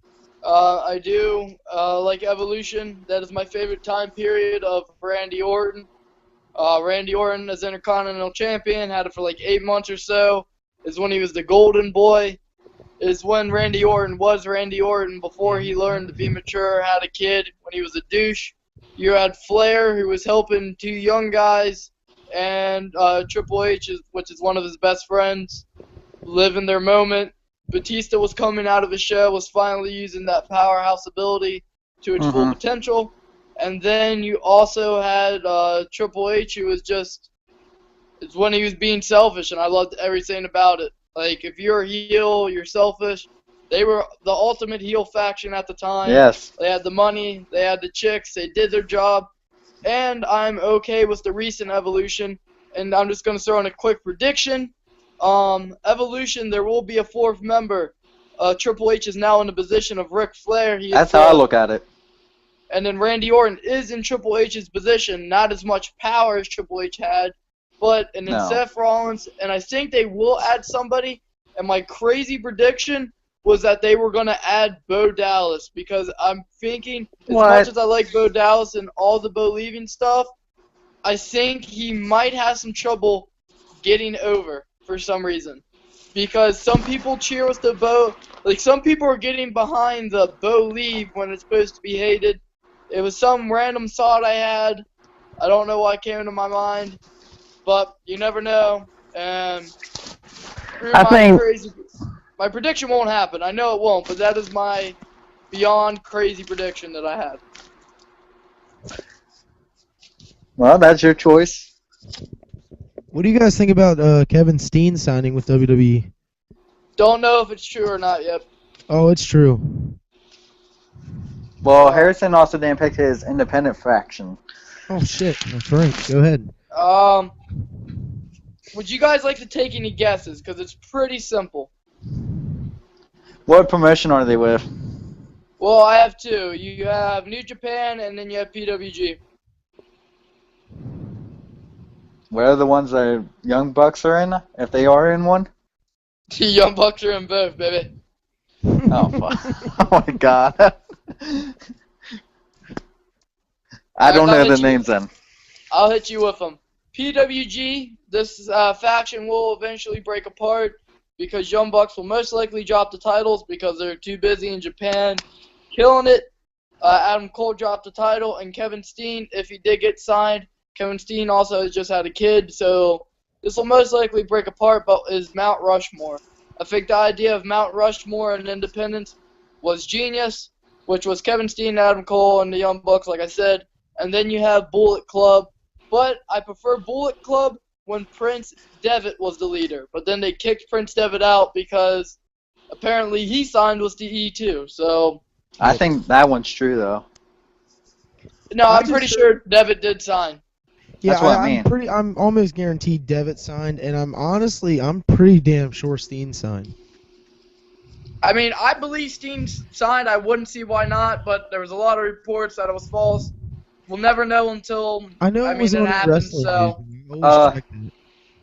I do like Evolution. That is my favorite time period of Randy Orton. Randy Orton as Intercontinental Champion, had it for like 8 months or so. Is when he was the Golden Boy. Is when Randy Orton was Randy Orton before he learned to be mature, had a kid, when he was a douche. You had Flair, who was helping 2 young guys, and Triple H, which is one of his best friends, live in their moment. Batista was coming out of his shell, was finally using that powerhouse ability to its full potential. And then you also had Triple H, who was it's when he was being selfish, and I loved everything about it. Like, if you're a heel, you're selfish. They were the ultimate heel faction at the time. Yes. They had the money, they had the chicks, they did their job. And I'm okay with the recent Evolution. And I'm just going to throw in a quick prediction. Evolution, there will be a 4th member. Triple H is now in the position of Ric Flair. That's how I look at it. And then Randy Orton is in Triple H's position. Not as much power as Triple H had. But, and then Seth Rollins, and I think they will add somebody. And my crazy prediction was that they were going to add Bo Dallas. Because I'm thinking, as much as I like Bo Dallas and all the Bo leaving stuff, I think he might have some trouble getting over for some reason. Because some people cheer with the Bo, like some people are getting behind the Bo leave when it's supposed to be hated. It was some random thought I had. I don't know why it came into my mind. But you never know. And my prediction won't happen. I know it won't, but that is my beyond crazy prediction that I had. Well, that's your choice. What do you guys think about Kevin Steen signing with WWE? Don't know if it's true or not yet. Oh, it's true. Well, Harrison also didn't pick his independent faction. Oh shit, that's right. Go ahead. Would you guys like to take any guesses? Because it's pretty simple. What promotion are they with? Well, I have 2. You have New Japan, and then you have PWG. Where are the ones that Young Bucks are in? If they are in one? The Young Bucks are in both, baby. Oh, fuck. Oh my god. I don't know the names then. I'll hit you with them. PWG, this faction will eventually break apart because Young Bucks will most likely drop the titles because they're too busy in Japan killing it. Adam Cole dropped the title, and Kevin Steen, if he did get signed, Kevin Steen also has just had a kid, so this will most likely break apart, but is Mount Rushmore. I think the idea of Mount Rushmore and Independence was genius, which was Kevin Steen, Adam Cole, and the Young Bucks, like I said. And then you have Bullet Club. But I prefer Bullet Club when Prince Devitt was the leader. But then they kicked Prince Devitt out because apparently he signed with the E2. So I think that one's true, though. No, I'm pretty sure Devitt did sign. Yeah, that's what I mean. I'm almost guaranteed Devitt signed, and I'm pretty damn sure Steen signed. I mean, I believe Steen signed. I wouldn't see why not, but there was a lot of reports that it was false. We'll never know until it happens. So,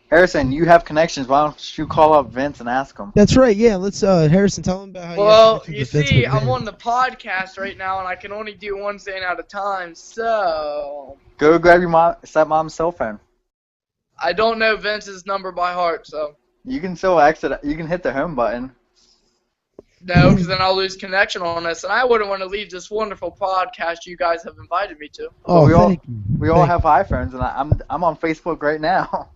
Harrison, you have connections. Why don't you call up Vince and ask him? That's right. Yeah, let's Harrison, tell him about how. Well, you see, I'm on the podcast right now, and I can only do one thing at a time. So go grab your stepmom's cell phone. I don't know Vince's number by heart, so you can still exit. You can hit the home button. No, because then I'll lose connection on this, and I wouldn't want to leave this wonderful podcast you guys have invited me to. Oh, we all thank you. we all have iPhones, and I'm on Facebook right now.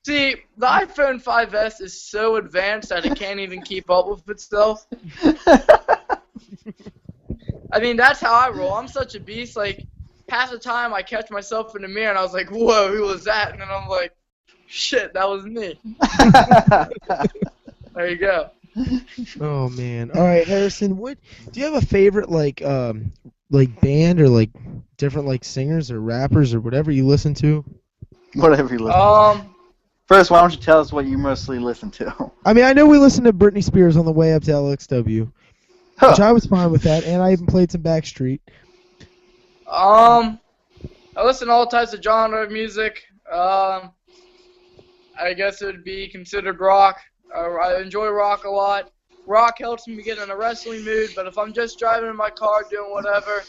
See, the iPhone 5S is so advanced that it can't even keep up with itself. I mean, that's how I roll. I'm such a beast. Like, half the time I catch myself in the mirror and I was like, whoa, who was that? And then I'm like, shit, that was me. There you go. Oh man. All right, Harrison. What do you have a favorite like band or like different like singers or rappers or whatever you listen to? Whatever you listen to. First, why don't you tell us what you mostly listen to? I mean, I know we listened to Britney Spears on the way up to LXW, which I was fine with that, and I even played some Backstreet. I listen to all types of genre of music. I guess it would be considered rock. I enjoy rock a lot. Rock helps me get in a wrestling mood, but if I'm just driving in my car doing whatever,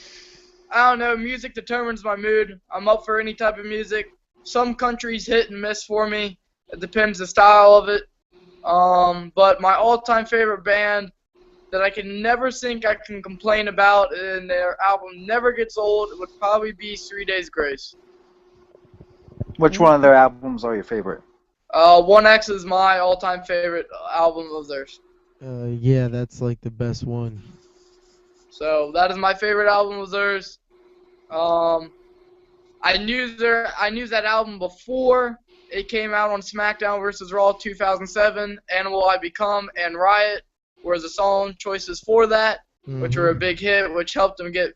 I don't know, music determines my mood. I'm up for any type of music. Some countries hit and miss for me. It depends the style of it. But my all-time favorite band that I can never think I can complain about and their album never gets old, it would probably be 3 Days Grace. Which one of their albums are your favorite? 1X is my all-time favorite album of theirs. Yeah, that's like the best one. So that is my favorite album of theirs. I knew that album before it came out on SmackDown vs. Raw 2007. And Will I Become and Riot were the song choices for that, which were a big hit, which helped them get.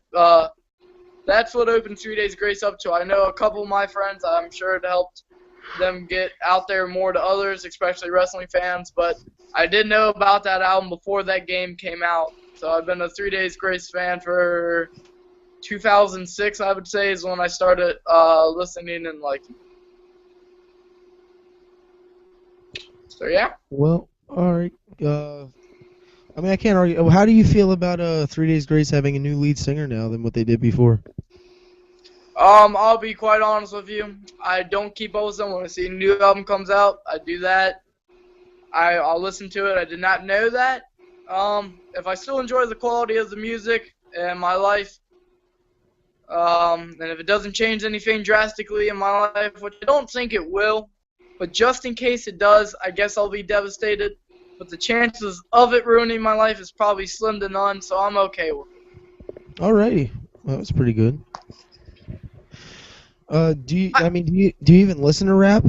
That's what opened 3 Days Grace up to. I know a couple of my friends. I'm sure it helped them get out there more to others, especially wrestling fans. But I did know about that album before that game came out. So I've been a 3 Days Grace fan for 2006, I would say, is when I started listening and liking. So, yeah. Well, all right. I mean, I can't argue. How do you feel about 3 Days Grace having a new lead singer now than what they did before? I'll be quite honest with you. I don't keep up with them. When I see a new album comes out, I do that. I'll listen to it. I did not know that. If I still enjoy the quality of the music and my life, and if it doesn't change anything drastically in my life, which I don't think it will, but just in case it does, I guess I'll be devastated. But the chances of it ruining my life is probably slim to none, so I'm okay with it. Alrighty, well, that was pretty good. Do you even listen to rap?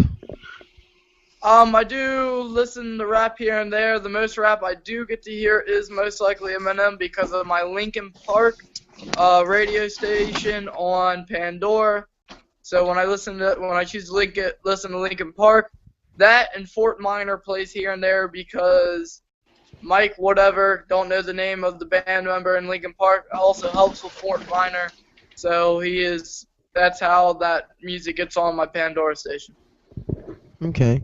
I do listen to rap here and there. The most rap I do get to hear is most likely Eminem because of my Linkin Park radio station on Pandora. So when I choose to listen to Linkin Park, that and Fort Minor plays here and there because Mike whatever, don't know the name of the band member in Linkin Park, also helps with Fort Minor. So that's how that music gets on my Pandora station. Okay.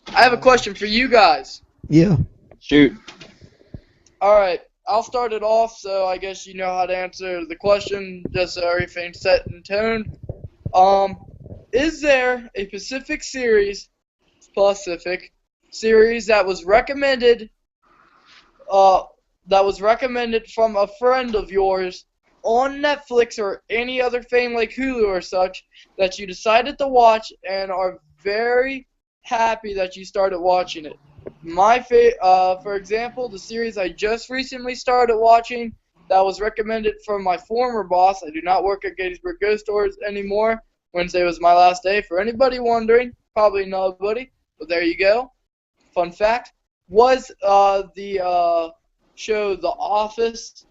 I have a question for you guys. Yeah. Shoot. Alright, I'll start it off so I guess you know how to answer the question, just so everything's set in tone. Is there a Pacific series that was recommended from a friend of yours on Netflix or any other thing like Hulu or such that you decided to watch and are very happy that you started watching it? For example, the series I just recently started watching that was recommended from my former boss. I do not work at Gettysburg Ghost Stores anymore. Wednesday was my last day. For anybody wondering, probably nobody, but there you go. Fun fact, was the show The Office,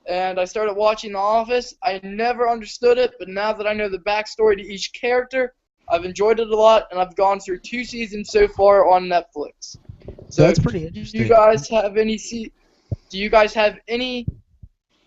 and I started watching The Office. I never understood it, but now that I know the backstory to each character, I've enjoyed it a lot, and I've gone through 2 seasons so far on Netflix. So that's pretty interesting. Do you guys have any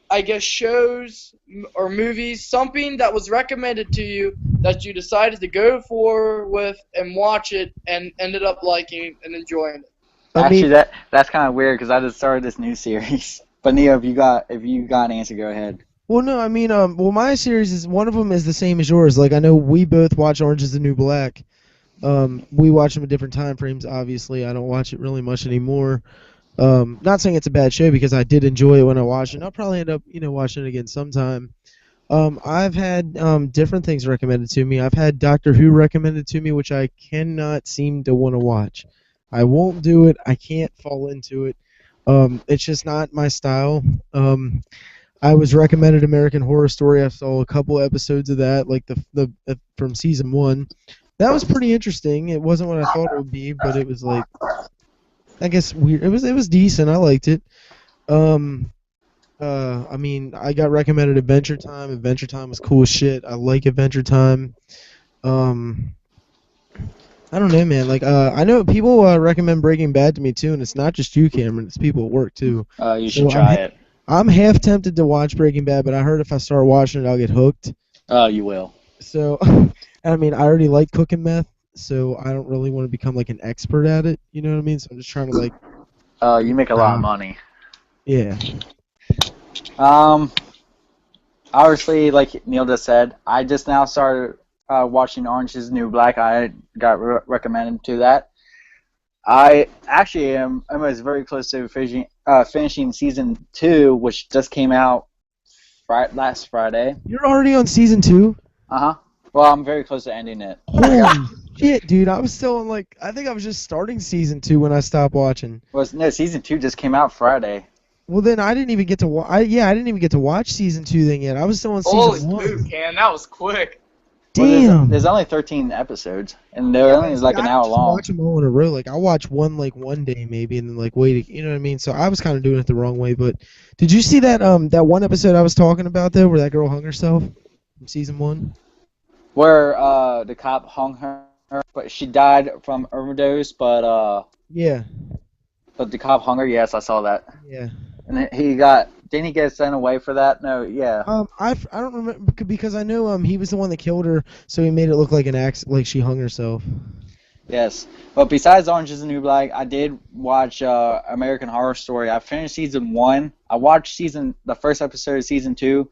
I guess shows or movies, something that was recommended to you that you decided to go for with and watch it and ended up liking and enjoying it? Actually, that's kind of weird because I just started this new series. But Neo, if you got an answer, go ahead. Well, no, I mean, my series is one of them is the same as yours. Like, I know we both watch Orange Is the New Black. We watch them at different time frames. Obviously, I don't watch it really much anymore. Not saying it's a bad show because I did enjoy it when I watched it. And I'll probably end up, watching it again sometime. I've had different things recommended to me. I've had Doctor Who recommended to me, which I cannot seem to want to watch. I won't do it. I can't fall into it. It's just not my style. I was recommended American Horror Story. I saw a couple episodes of that, like the from season 1. That was pretty interesting. It wasn't what I thought it would be, but it was like, I guess weird. It was decent. I liked it. I mean, I got recommended Adventure Time. Adventure Time was cool as shit. I like Adventure Time. Um, I don't know, man. Like, I know people recommend Breaking Bad to me too, and it's not just you, Cameron. It's people at work too. You should try it. I'm half tempted to watch Breaking Bad, but I heard if I start watching it, I'll get hooked. Oh, you will. So, I mean, I already like cooking meth, so I don't really want to become like an expert at it. You know what I mean? So I'm just trying to like. You make a lot of money. Yeah. Obviously, like Neil just said, I just now started watching Orange is the New Black. I got recommended to that. I actually am almost very close to finishing season 2, which just came out last Friday. You're already on season 2? Well, I'm very close to ending it. Holy shit, dude! I was still on I think I was just starting season 2 when I stopped watching. No, season 2 just came out Friday. Well, then I didn't even get to watch. I didn't even get to watch season 2 then yet. I was still on season 1. Holy Cam, that was quick. Damn. Well, there's only 13 episodes, and they're only like an hour long. I watch them all in a row. Like I watch one one day maybe, and then wait. You know what I mean? So I was kind of doing it the wrong way. But did you see that that one episode I was talking about though, where that girl hung herself from season 1? Where the cop hung her, but she died from overdose. But yeah. But the cop hung her. Yes, I saw that. Yeah. And didn't he get sent away for that? No, yeah. I don't remember because I know he was the one that killed her, so he made it look like an accident, like she hung herself. Yes, but besides Orange is the New Black, I did watch American Horror Story. I finished season 1. I watched the first episode of season 2.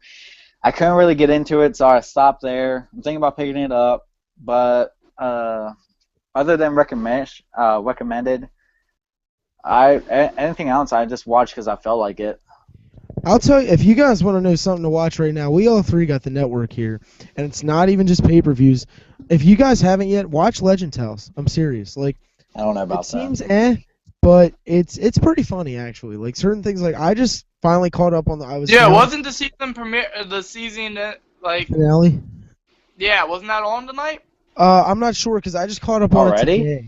I couldn't really get into it, so I stopped there. I'm thinking about picking it up, but other than recommended, anything else I just watched because I felt like it. I'll tell you, if you guys want to know something to watch right now, we all three got the network here, and it's not even just pay-per-views. If you guys haven't yet, watch Legends House. I'm serious. Like, I don't know about that. It seems but it's pretty funny actually. Like certain things, like I just finally caught up on wasn't the season finale? Yeah, wasn't that on tonight? I'm not sure because I just caught up on it today. Yeah.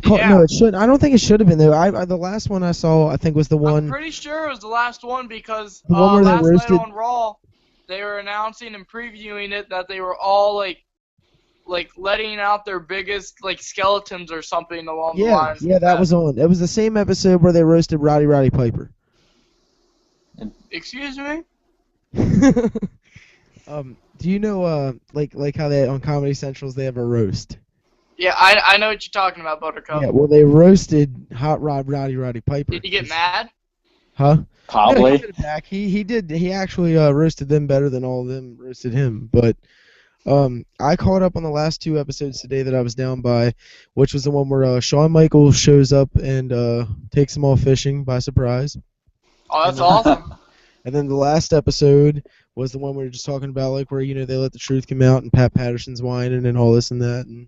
No, it should. I don't think it should have been though. The last one I saw, I think, was the one. I'm pretty sure it was the last one because the one where last they roasted... night on Raw, they were announcing and previewing it that they were all like letting out their biggest skeletons or something along the lines. Yeah, that was on. It was the same episode where they roasted Roddy Piper. Excuse me? Do you know like how they on Comedy Centrals they have a roast? Yeah, I know what you're talking about, Buttercup. Yeah, well, they roasted Hot Rod Roddy Piper. Did he get mad? Huh? Probably. No, he did it back. He did. He actually roasted them better than all of them roasted him. But I caught up on the last 2 episodes today that I was down by, which was the one where Shawn Michaels shows up and takes them all fishing by surprise. Oh, that's awesome. And then the last episode was the one we were just talking about, like where they let the truth come out and Pat Patterson's whining and all this and that and.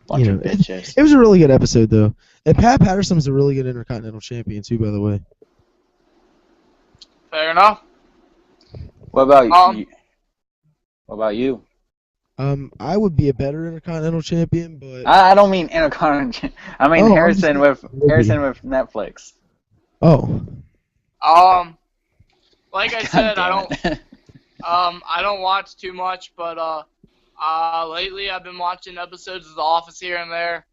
Bunch of bitches. It was a really good episode, though. And Pat Patterson's a really good Intercontinental Champion, too, by the way. Fair enough. What about you? What about you? I would be a better Intercontinental Champion, but... I don't mean Intercontinental. I mean Harrison with Netflix. Oh. Like I said, I don't watch too much, but lately I've been watching episodes of The Office here and there.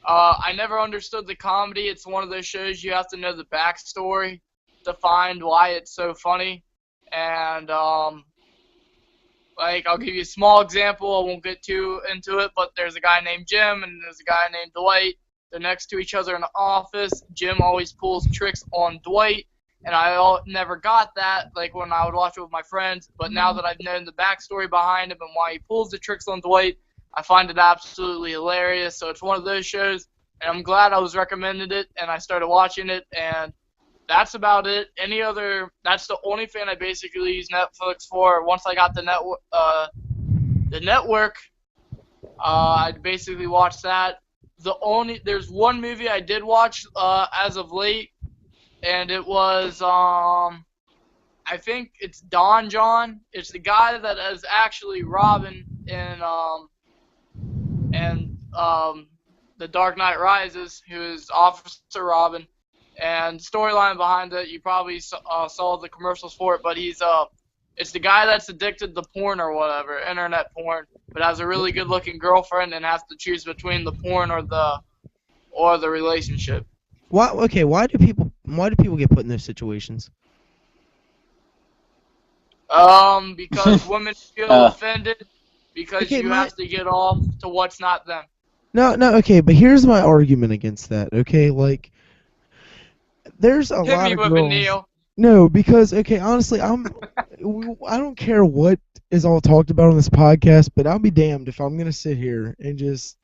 I never understood the comedy. It's one of those shows you have to know the backstory to find why it's so funny. And, I'll give you a small example. I won't get too into it, but there's a guy named Jim and there's a guy named Dwight. They're next to each other in the office. Jim always pulls tricks on Dwight. And I never got that, when I would watch it with my friends. But now that I've known the backstory behind him and why he pulls the tricks on Dwight, I find it absolutely hilarious. So it's one of those shows and I'm glad I was recommended it, and I started watching it, and that's about it. That's the only thing I basically use Netflix for. Once I got the network, I'd basically watch that. There's one movie I did watch as of late, and it was I think it's Don John. It's the guy that is actually Robin in The Dark Knight Rises, who is Officer Robin. And storyline behind it, you probably saw the commercials for it, but it's the guy that's addicted to porn or whatever, internet porn, but has a really good-looking girlfriend and has to choose between the porn or the relationship. Why? Okay, why do people get put in those situations? Because women feel offended because you have to get off to what's not them. No, okay, but here's my argument against that. Okay, like there's a lot of girls. Hit me with it, Neil. No, because okay, honestly, I don't care what is all talked about on this podcast, but I'll be damned if I'm gonna sit here and just,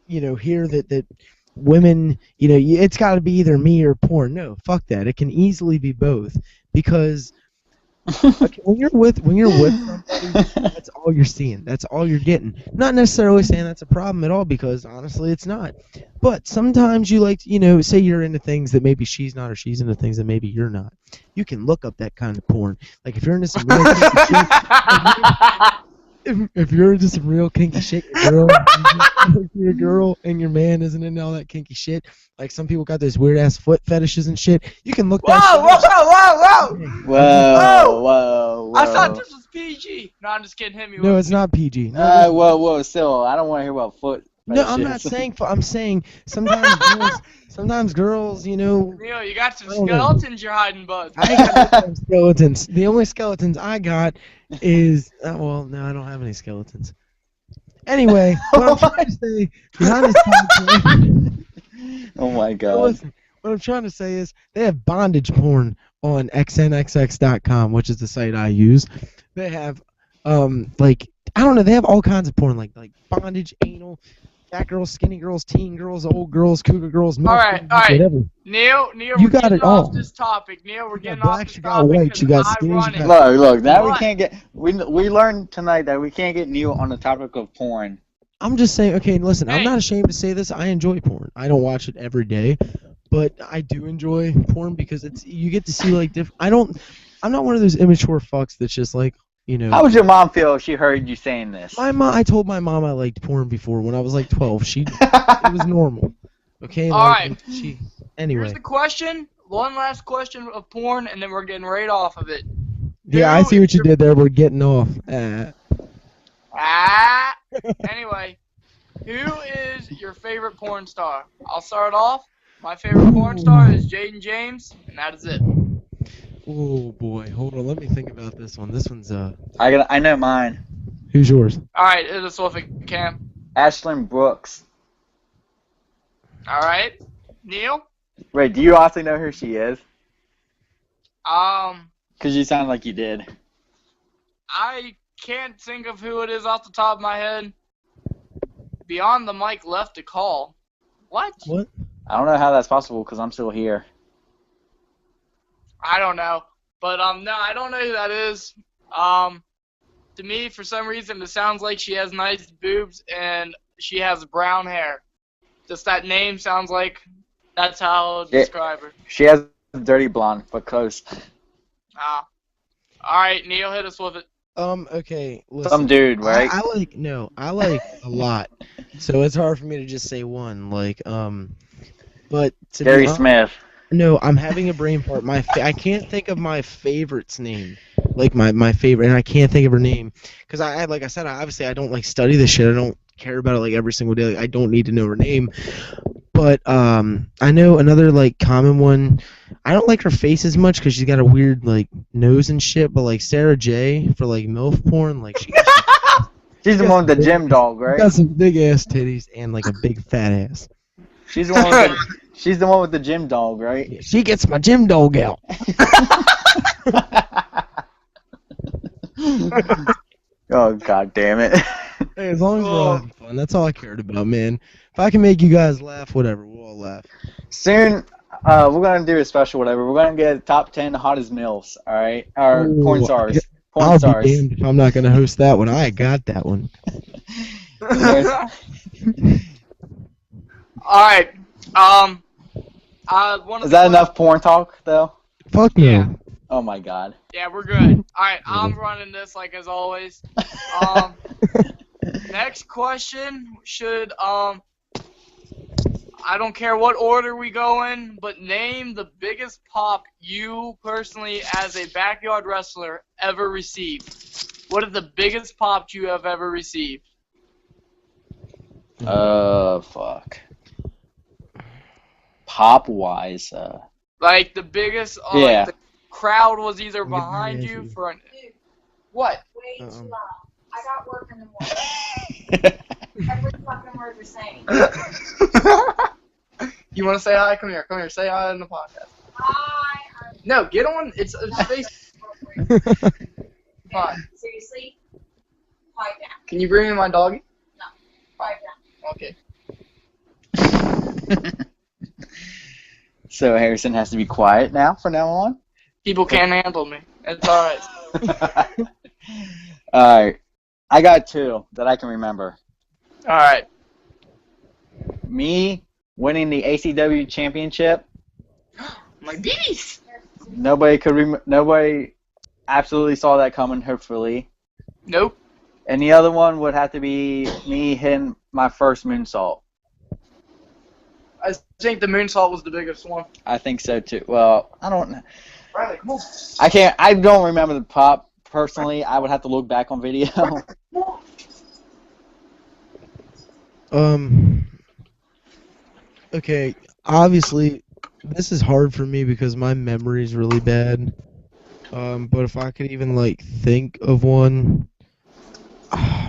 hear that women, it's got to be either me or porn. No, fuck that. It can easily be both because okay, when you're with somebody, that's all you're seeing. That's all you're getting. Not necessarily saying that's a problem at all, because honestly, it's not. But sometimes you like, say you're into things that maybe she's not, or she's into things that maybe you're not. You can look up that kind of porn. Like if you're into some real kinky shit, if you're into some real kinky shit, you're a girl and your man isn't into all that kinky shit. Like some people got those weird ass foot fetishes and shit. You can look that shit up. Whoa. I thought this was PG. No, I'm just kidding. Hit me. No, it's not PG. Whoa. Still, I don't want to hear about foot. No, I'm not saying. I'm saying sometimes girls, Neil, you got some skeletons you're hiding, bud. I got some skeletons. The only skeletons I got is no, I don't have any skeletons. Anyway, what I'm trying to say behind this podcast. Oh my God. Listen, what I'm trying to say is they have bondage porn on xnxx.com, which is the site I use. They have I don't know, they have all kinds of porn like bondage, anal, fat girls, skinny girls, teen girls, old girls, cougar girls, middle all right. whatever. Neil, you got it all. Off this topic. Neil, we're getting black, off this you got topic. white, you got skinny, you got... Look, now we can't get... We learned tonight that we can't get Neil on the topic of porn. I'm just saying, okay, listen, I'm not ashamed to say this. I enjoy porn. I don't watch it every day, but I do enjoy porn because you get to see like different... I'm not one of those immature fucks that's just like, How would your mom feel if she heard you saying this? I told my mom I liked porn before when I was like 12. It was normal. Okay? All right. Anyway. Here's the question. One last question of porn, and then we're getting right off of it. Yeah, I see what you did there. We're getting off. Anyway, who is your favorite porn star? I'll start off. My favorite porn star is Jaden James, and that is it. Oh boy, hold on. Let me think about this one. This one's I know mine. Who's yours? All right, it is Swift Cam. Ashlyn Brooks. All right, Neil. Wait, do you also know who she is? Because you sound like you did. I can't think of who it is off the top of my head. Beyond the mic left a call. What? What? I don't know how that's possible because I'm still here. I don't know. But, no, I don't know who that is. To me, for some reason, it sounds like she has nice boobs and she has brown hair. Just that name sounds like that's how I'll describe her. She has dirty blonde, but close. All right, Neil, hit us with it. Okay, listen. Some dude, right? I like a lot. So it's hard for me to just say one. But Gary Smith. No, I'm having a brain fart. I can't think of my favorite's name. Like my favorite, and I can't think of her name because like I said, obviously I don't study this shit. I don't care about it every single day. I don't need to know her name. But I know another common one. I don't like her face as much because she's got a weird nose and shit. But Sarah J for MILF porn, she's the one with the gym dog, right? She got some big ass titties and a big fat ass. She's the one. She's the one with the gym dog, right? Yeah, she gets my gym dog out. Oh, God damn it. Hey, as long as we're having fun, that's all I cared about, man. If I can make you guys laugh, whatever, we'll all laugh. Soon, we're gonna do a special whatever. We're gonna get top 10 hottest MILFs. All right, or porn Ooh, stars. Porn I'll stars. be damned if I'm not gonna host that one. I got that one. All right. One of Is the that enough porn talk though? Fuck no. Yeah. Oh my god. Yeah, we're good. All right, I'm running this like as always. Next question should I don't care what order we go in, but name the biggest pop you personally, as a backyard wrestler, ever received. What is the biggest pop you have ever received? Fuck. Pop wise, Like the biggest. Yeah. Like the crowd was either Give me behind an you answer. for an. What? Way too loud. I got work in the morning. Every fucking word you're saying. You want to say hi? Come here. Come here. Say hi in the podcast. Hi. No, get on. It's face. Fine. Seriously? Quiet down. Can you bring me my doggy? Quiet down. Okay. So Harrison has to be quiet now from now on. People can't handle me. It's alright. Alright. I got two that I can remember. Alright. Me winning the ACW championship. My bees! Nobody absolutely saw that coming, hopefully. Nope. And the other one would have to be me hitting my first moonsault. I think the moonsault was the biggest one. I think so too. Well, I don't know. Riley, come on. I don't remember the pop personally. I would have to look back on video. Okay, obviously, this is hard for me because my memory is really bad. But if I could even like think of one,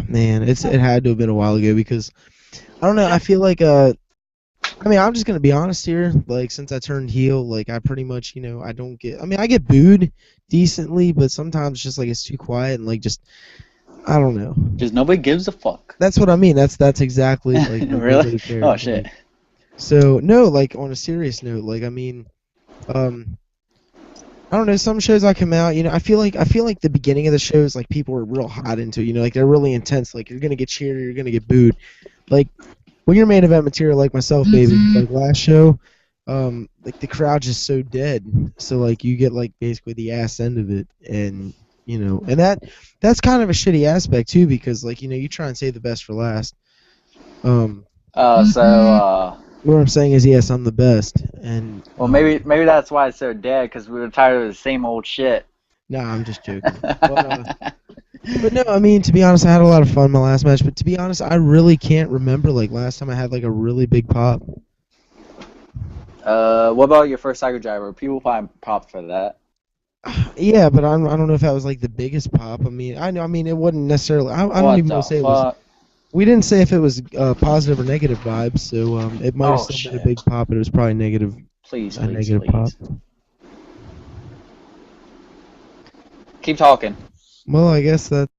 man, it had to have been a while ago because I don't know. I feel like I mean, I'm just gonna be honest here. Like, since I turned heel, like I pretty much, I don't get. I mean, I get booed decently, but sometimes just like it's too quiet and like just I don't know. Just nobody gives a fuck. That's what I mean. That's exactly like what Really? nobody cares. Oh shit. Like, so no, like on a serious note, like I mean, I don't know. Some shows I come out, I feel like the beginning of the shows, like people are real hot into, like they're really intense. Like you're gonna get cheered, you're gonna get booed. Like when you're main event material, like myself, maybe like last show, like the crowd's just so dead. So like you get like basically the ass end of it, and and that's kind of a shitty aspect too, because like you try and save the best for last. What I'm saying is, yes, I'm the best, and well, maybe that's why it's so dead, because we were tired of the same old shit. Nah, I'm just joking. But no, I mean, to be honest, I had a lot of fun my last match. But to be honest, I really can't remember like last time I had like a really big pop. What about your first Cycle Driver? People probably pop for that. Yeah, but I don't know if that was like the biggest pop. I mean, I know. I mean, it wasn't necessarily. I don't even want to say it was. We didn't say if it was positive or negative vibes, so it might have still been a big pop, but it was probably negative. Please, negative pop. Keep talking. Well, I guess that